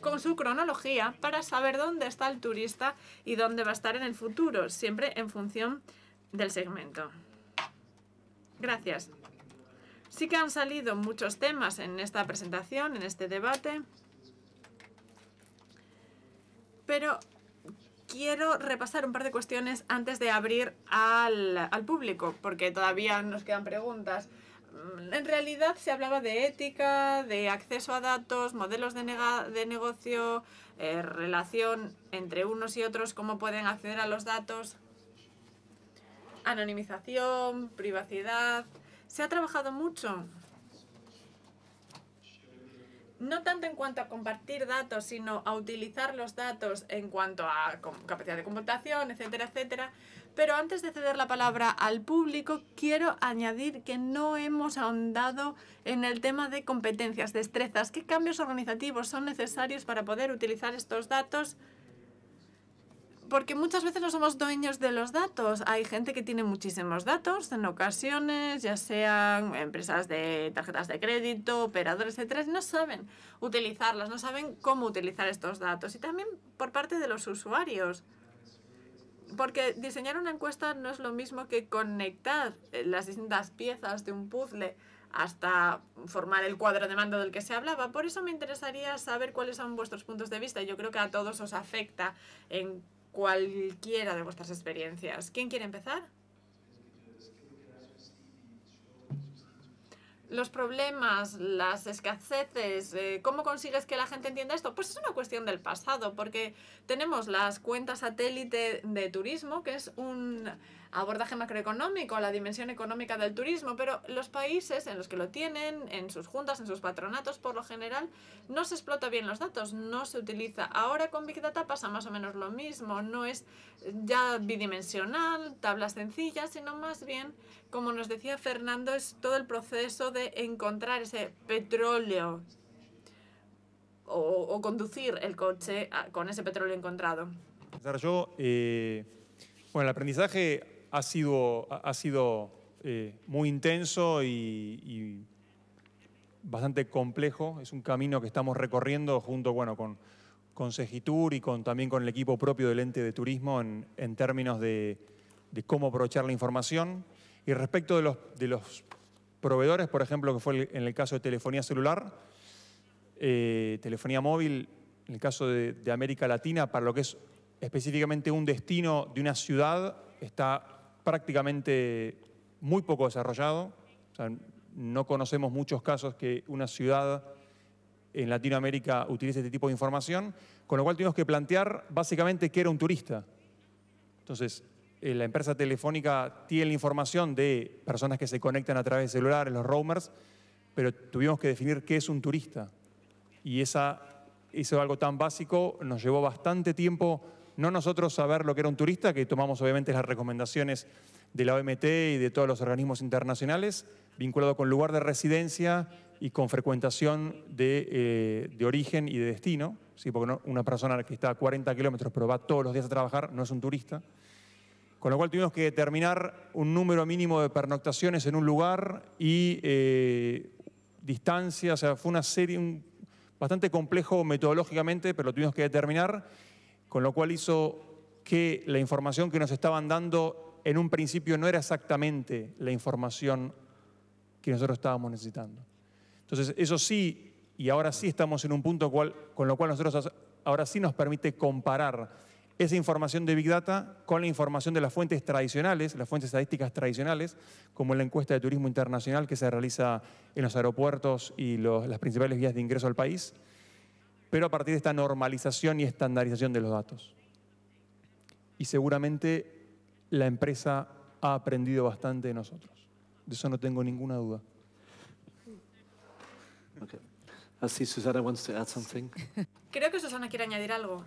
con su cronología para saber dónde está el turista y dónde va a estar en el futuro, siempre en función del segmento. Gracias. Sí que han salido muchos temas en esta presentación, en este debate, pero quiero repasar un par de cuestiones antes de abrir al público, porque todavía nos quedan preguntas. En realidad se hablaba de ética, de acceso a datos, modelos de negocio, relación entre unos y otros, cómo pueden acceder a los datos, anonimización, privacidad. Se ha trabajado mucho, no tanto en cuanto a compartir datos, sino a utilizar los datos en cuanto a capacidad de computación, etcétera, etcétera. Pero antes de ceder la palabra al público, quiero añadir que no hemos ahondado en el tema de competencias, destrezas. ¿Qué cambios organizativos son necesarios para poder utilizar estos datos Porque muchas veces no somos dueños de los datos. Hay gente que tiene muchísimos datos en ocasiones, ya sean empresas de tarjetas de crédito, operadores, etcétera, y no saben utilizarlas, no saben cómo utilizar estos datos. Y también por parte de los usuarios. Porque diseñar una encuesta no es lo mismo que conectar las distintas piezas de un puzzle hasta formar el cuadro de mando del que se hablaba. Por eso me interesaría saber cuáles son vuestros puntos de vista. Yo creo que a todos os afecta en cualquiera de vuestras experiencias. ¿Quién quiere empezar? Los problemas, las escaseces, ¿cómo consigues que la gente entienda esto? Pues es una cuestión del pasado, porque tenemos las cuentas satélite de turismo, que es un abordaje macroeconómico a la dimensión económica del turismo, pero los países en los que lo tienen, en sus juntas, en sus patronatos, por lo general, no se explota bien los datos, no se utiliza. Ahora con Big Data pasa más o menos lo mismo, no es ya bidimensional, tablas sencillas, sino más bien, como nos decía Fernando, es todo el proceso de encontrar ese petróleo o conducir el coche con ese petróleo encontrado. Bueno, el aprendizaje ha sido muy intenso y bastante complejo. Es un camino que estamos recorriendo junto con Segitur y también con el equipo propio del ente de turismo en términos de cómo aprovechar la información. Y respecto de los proveedores, por ejemplo, que fue en el caso de telefonía celular, telefonía móvil, en el caso de América Latina, para lo que es específicamente un destino de una ciudad, está prácticamente muy poco desarrollado. O sea, no conocemos muchos casos que una ciudad en Latinoamérica utilice este tipo de información, con lo cual tuvimos que plantear básicamente qué era un turista. Entonces, la empresa telefónica tiene la información de personas que se conectan a través de celulares, los roamers, pero tuvimos que definir qué es un turista. Y eso algo tan básico nos llevó bastante tiempo, no nosotros saber lo que era un turista, que tomamos obviamente las recomendaciones de la OMT y de todos los organismos internacionales, vinculado con lugar de residencia y con frecuentación de origen y de destino, ¿sí? Porque una persona que está a 40 kilómetros pero va todos los días a trabajar no es un turista. Con lo cual tuvimos que determinar un número mínimo de pernoctaciones en un lugar y distancia, o sea, fue una serie bastante complejo metodológicamente, pero lo tuvimos que determinar, con lo cual hizo que la información que nos estaban dando en un principio no era exactamente la información que nosotros estábamos necesitando. Entonces, eso sí, y ahora sí estamos en un punto con lo cual nosotros ahora sí nos permite comparar esa información de Big Data con la información de las fuentes tradicionales, las fuentes estadísticas tradicionales, como la encuesta de turismo internacional que se realiza en los aeropuertos y las principales vías de ingreso al país, pero a partir de esta normalización y estandarización de los datos. Y seguramente la empresa ha aprendido bastante de nosotros. De eso no tengo ninguna duda. Okay. I see Susana wants to add something. Creo que Susana quiere añadir algo.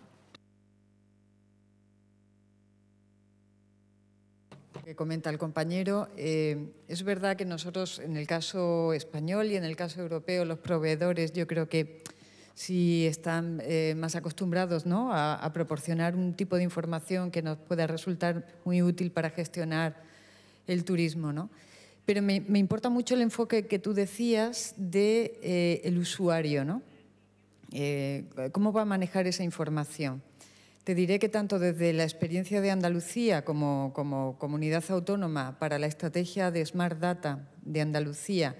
Que comenta el compañero, es verdad que nosotros en el caso español y en el caso europeo los proveedores yo creo que sí están más acostumbrados, ¿no?, a proporcionar un tipo de información que nos pueda resultar muy útil para gestionar el turismo, ¿no? Pero me importa mucho el enfoque que tú decías de el usuario, ¿no? ¿Cómo va a manejar esa información? Te diré que tanto desde la experiencia de Andalucía como comunidad autónoma para la estrategia de Smart Data de Andalucía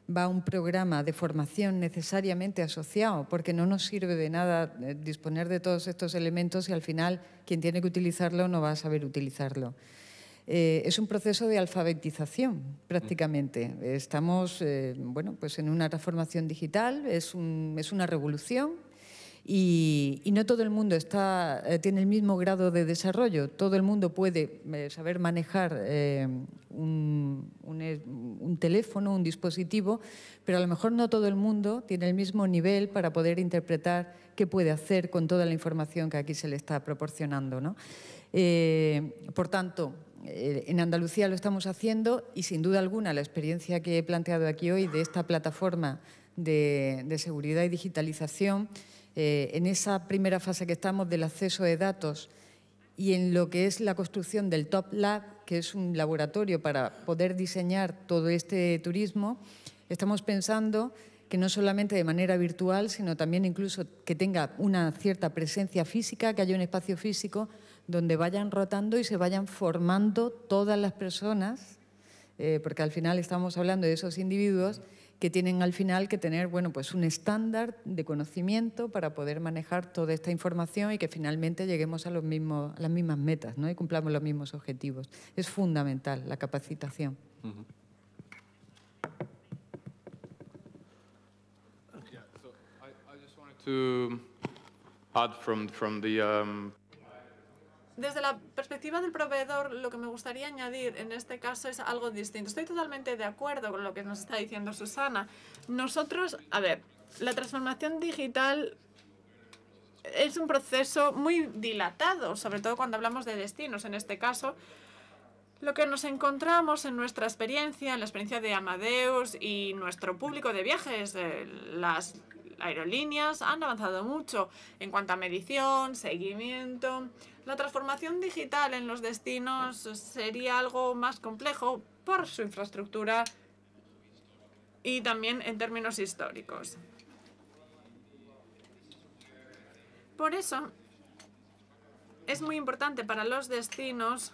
va un programa de formación necesariamente asociado, porque no nos sirve de nada disponer de todos estos elementos y al final quien tiene que utilizarlo no va a saber utilizarlo. Es un proceso de alfabetización prácticamente. Estamos bueno, pues en una transformación digital, es una revolución. Y no todo el mundo tiene el mismo grado de desarrollo. Todo el mundo puede saber manejar un teléfono, un dispositivo, pero a lo mejor no todo el mundo tiene el mismo nivel para poder interpretar qué puede hacer con toda la información que aquí se le está proporcionando, ¿no? Por tanto, en Andalucía lo estamos haciendo y sin duda alguna la experiencia que he planteado aquí hoy de esta plataforma de seguridad y digitalización, en esa primera fase que estamos del acceso de datos Y en lo que es la construcción del Top Lab, que es un laboratorio para poder diseñar todo este turismo, estamos pensando que no solamente de manera virtual, sino también incluso que tenga una cierta presencia física, que haya un espacio físico donde vayan rotando y se vayan formando todas las personas, porque al final estamos hablando de esos individuos que tienen al final que tener, bueno, pues un estándar de conocimiento para poder manejar toda esta información y que finalmente lleguemos a las mismas metas, ¿no? Y cumplamos los mismos objetivos. Es fundamental la capacitación. To add from the Desde la perspectiva del proveedor, lo que me gustaría añadir en este caso es algo distinto. Estoy totalmente de acuerdo con lo que nos está diciendo Susana. Nosotros, a ver, la transformación digital es un proceso muy dilatado, sobre todo cuando hablamos de destinos. En este caso, lo que nos encontramos en nuestra experiencia, en la experiencia de Amadeus y nuestro público de viajes, las aerolíneas han avanzado mucho en cuanto a medición, seguimiento. La transformación digital en los destinos sería algo más complejo por su infraestructura y también en términos históricos. Por eso, es muy importante para los destinos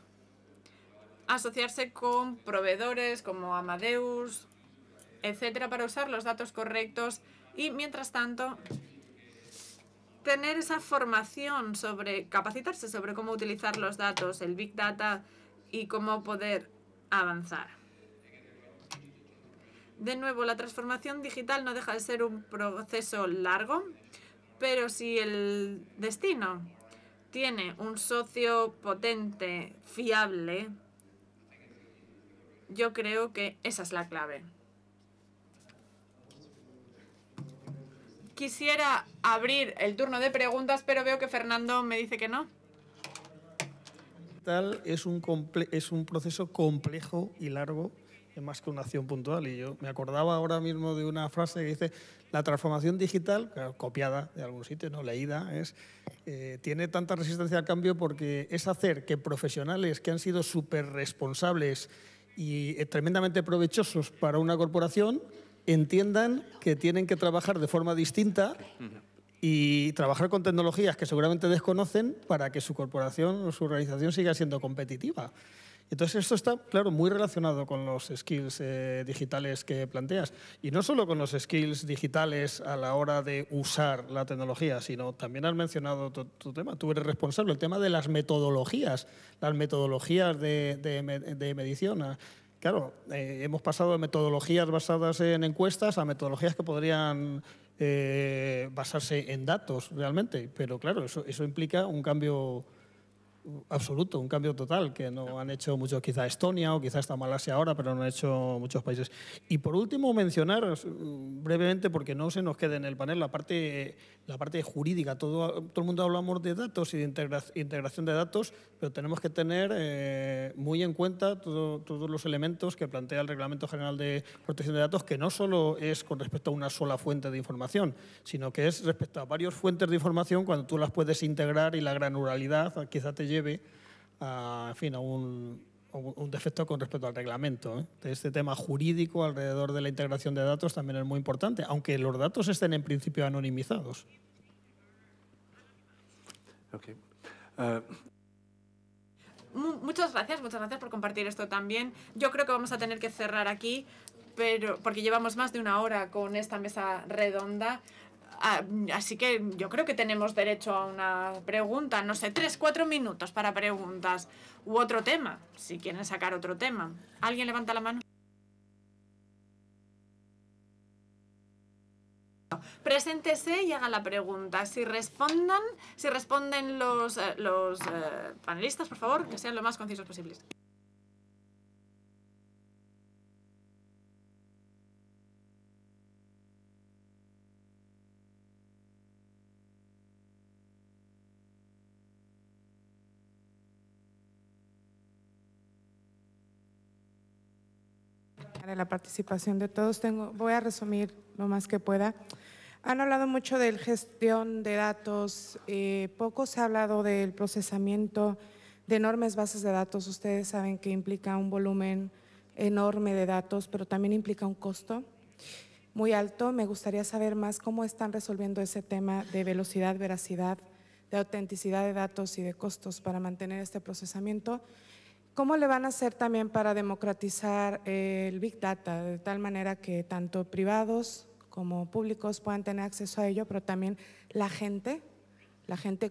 asociarse con proveedores como Amadeus, etcétera, para usar los datos correctos y, mientras tanto, tener esa formación capacitarse sobre cómo utilizar los datos, el Big Data y cómo poder avanzar. De nuevo, la transformación digital no deja de ser un proceso largo, pero si el destino tiene un socio potente, fiable, yo creo que esa es la clave. Quisiera abrir el turno de preguntas, pero veo que Fernando me dice que no. Es un proceso complejo y largo, más que una acción puntual. Y yo me acordaba ahora mismo de una frase que dice: la transformación digital, copiada de algún sitio, no leída, tiene tanta resistencia al cambio porque es hacer que profesionales que han sido súper responsables y tremendamente provechosos para una corporación entiendan que tienen que trabajar de forma distinta y trabajar con tecnologías que seguramente desconocen para que su corporación o su organización siga siendo competitiva. Entonces, esto está, claro, muy relacionado con los skills digitales que planteas. Y no solo con los skills digitales a la hora de usar la tecnología, sino también has mencionado tu tema. Tú eres responsable, el tema de las metodologías de medición. Claro, hemos pasado de metodologías basadas en encuestas a metodologías que podrían basarse en datos realmente. Pero claro, eso implica un cambio absoluto, un cambio total, que no han hecho muchos, quizá Estonia o quizá está Malasia ahora, pero no han hecho muchos países. Y por último, mencionar brevemente, porque no se nos quede en el panel, la parte jurídica. Todo el mundo hablamos de datos y de integración de datos, pero tenemos que tener muy en cuenta todos los elementos que plantea el Reglamento General de Protección de Datos, que no solo es con respecto a una sola fuente de información, sino que es respecto a varias fuentes de información cuando tú las puedes integrar y la granularidad quizá te lleve a un defecto con respecto al reglamento. Este tema jurídico alrededor de la integración de datos también es muy importante, aunque los datos estén en principio anonimizados. Okay. Muchas gracias por compartir esto también. Yo creo que vamos a tener que cerrar aquí, porque llevamos más de una hora con esta mesa redonda. Así que yo creo que tenemos derecho a una pregunta, no sé, 3-4 minutos para preguntas u otro tema, si quieren sacar otro tema. ¿Alguien levanta la mano? Preséntese y haga la pregunta. Si responden los panelistas, por favor, que sean lo más concisos posibles. Para la participación de todos, voy a resumir lo más que pueda. Han hablado mucho de gestión de datos, poco se ha hablado del procesamiento de enormes bases de datos. Ustedes saben que implica un volumen enorme de datos, pero también implica un costo muy alto. Me gustaría saber más cómo están resolviendo ese tema de velocidad, veracidad, de autenticidad de datos y de costos para mantener este procesamiento. ¿Cómo le van a hacer también para democratizar el Big Data de tal manera que tanto privados como públicos puedan tener acceso a ello, pero también la gente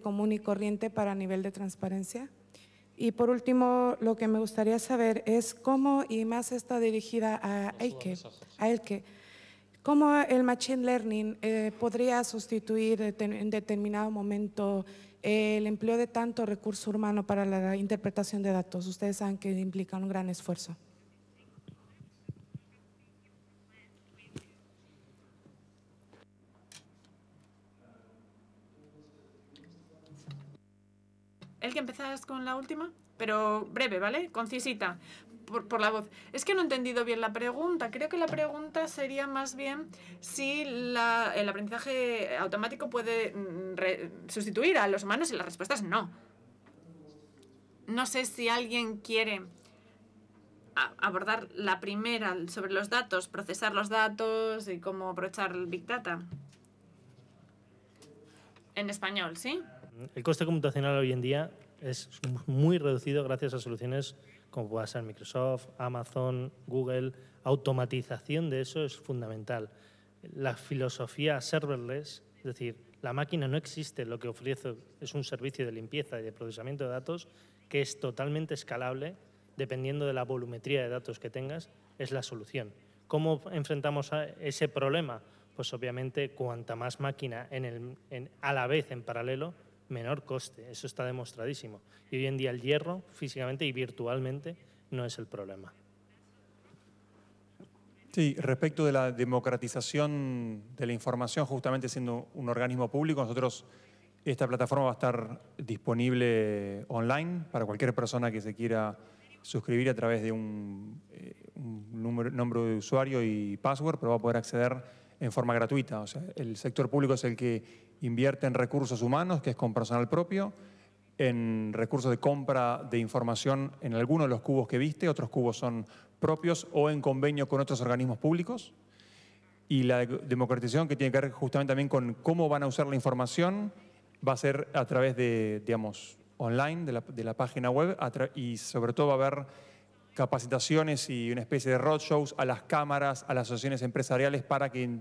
común y corriente para nivel de transparencia? Y por último, lo que me gustaría saber es cómo, y más está dirigida a Elke, cómo el Machine Learning podría sustituir en determinado momento el empleo de tanto recurso humano para la interpretación de datos. Ustedes saben que implica un gran esfuerzo. El que empezás con la última, pero breve, ¿vale? Concisita, por la voz. Es que no he entendido bien la pregunta. Creo que la pregunta sería más bien si el aprendizaje automático puede sustituir a los humanos, y la respuesta es no. No sé si alguien quiere abordar la primera sobre los datos, procesar los datos y cómo aprovechar el Big Data. En español, ¿sí? El coste computacional hoy en día es muy reducido gracias a soluciones como pueda ser Microsoft, Amazon, Google. Automatización de eso es fundamental. La filosofía serverless, es decir, la máquina no existe, lo que ofrece es un servicio de limpieza y de procesamiento de datos que es totalmente escalable dependiendo de la volumetría de datos que tengas, es la solución. ¿Cómo enfrentamos a ese problema? Pues obviamente cuanta más máquina a la vez en paralelo, menor coste. Eso está demostradísimo. Y hoy en día el hierro, físicamente y virtualmente, no es el problema. Sí, respecto de la democratización de la información, justamente siendo un organismo público, esta plataforma va a estar disponible online para cualquier persona que se quiera suscribir a través de un nombre de usuario y password, pero va a poder acceder en forma gratuita. O sea, el sector público es el que invierte en recursos humanos, que es con personal propio, en recursos de compra de información en algunos de los cubos que viste, otros cubos son propios o en convenio con otros organismos públicos. Y la democratización, que tiene que ver justamente también con cómo van a usar la información, va a ser a través de, digamos, online, de la página web, y sobre todo va a haber capacitaciones y una especie de roadshows a las cámaras, a las asociaciones empresariales para que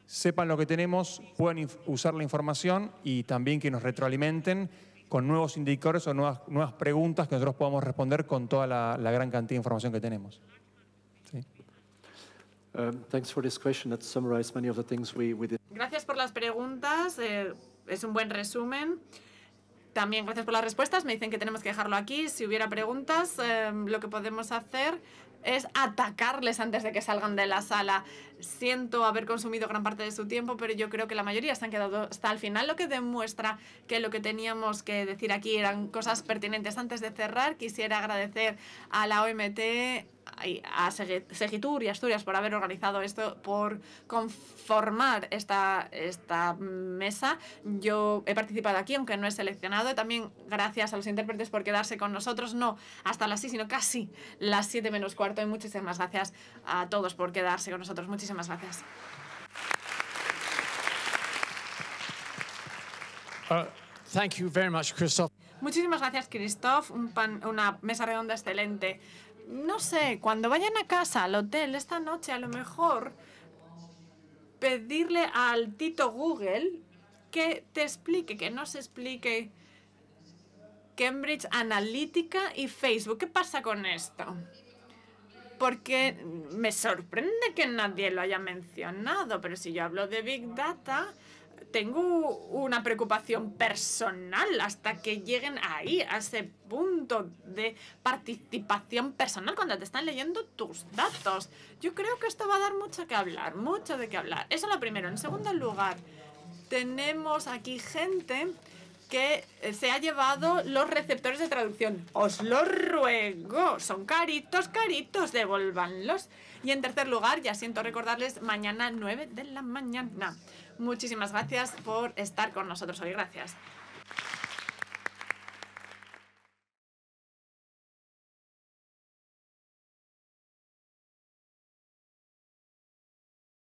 sepan lo que tenemos, puedan usar la información y también que nos retroalimenten con nuevos indicadores o nuevas preguntas que nosotros podamos responder con toda la gran cantidad de información que tenemos. ¿Sí? Thanks for this question. That summarized many of the things we did. Gracias por las preguntas. Es un buen resumen. También gracias por las respuestas. Me dicen que tenemos que dejarlo aquí. Si hubiera preguntas, lo que podemos hacer es atacarles antes de que salgan de la sala. Siento haber consumido gran parte de su tiempo, pero yo creo que la mayoría se han quedado hasta el final, lo que demuestra que lo que teníamos que decir aquí eran cosas pertinentes. Antes de cerrar, quisiera agradecer a la OMT, a Segitur y Asturias por haber organizado esto, por conformar esta mesa. Yo he participado aquí, aunque no he seleccionado. También gracias a los intérpretes por quedarse con nosotros, no hasta las 6, sino casi las 7 menos cuarto. Y muchísimas gracias a todos por quedarse con nosotros. Muchísimas gracias. Thank you very much, Christoph. Muchísimas gracias, Christoph. Una mesa redonda excelente. No sé, cuando vayan a casa, al hotel, esta noche, a lo mejor pedirle al Tito Google que te explique, que nos explique Cambridge Analytica y Facebook. ¿Qué pasa con esto? Porque me sorprende que nadie lo haya mencionado, pero si yo hablo de Big Data, tengo una preocupación personal hasta que lleguen ahí, a ese punto de participación personal cuando te están leyendo tus datos. Yo creo que esto va a dar mucho que hablar, mucho de qué hablar. Eso es lo primero. En segundo lugar, tenemos aquí gente que se ha llevado los receptores de traducción. Os lo ruego, son caritos, devuélvanlos. Y en tercer lugar, ya siento recordarles, mañana 9 de la mañana. Muchísimas gracias por estar con nosotros hoy. Gracias.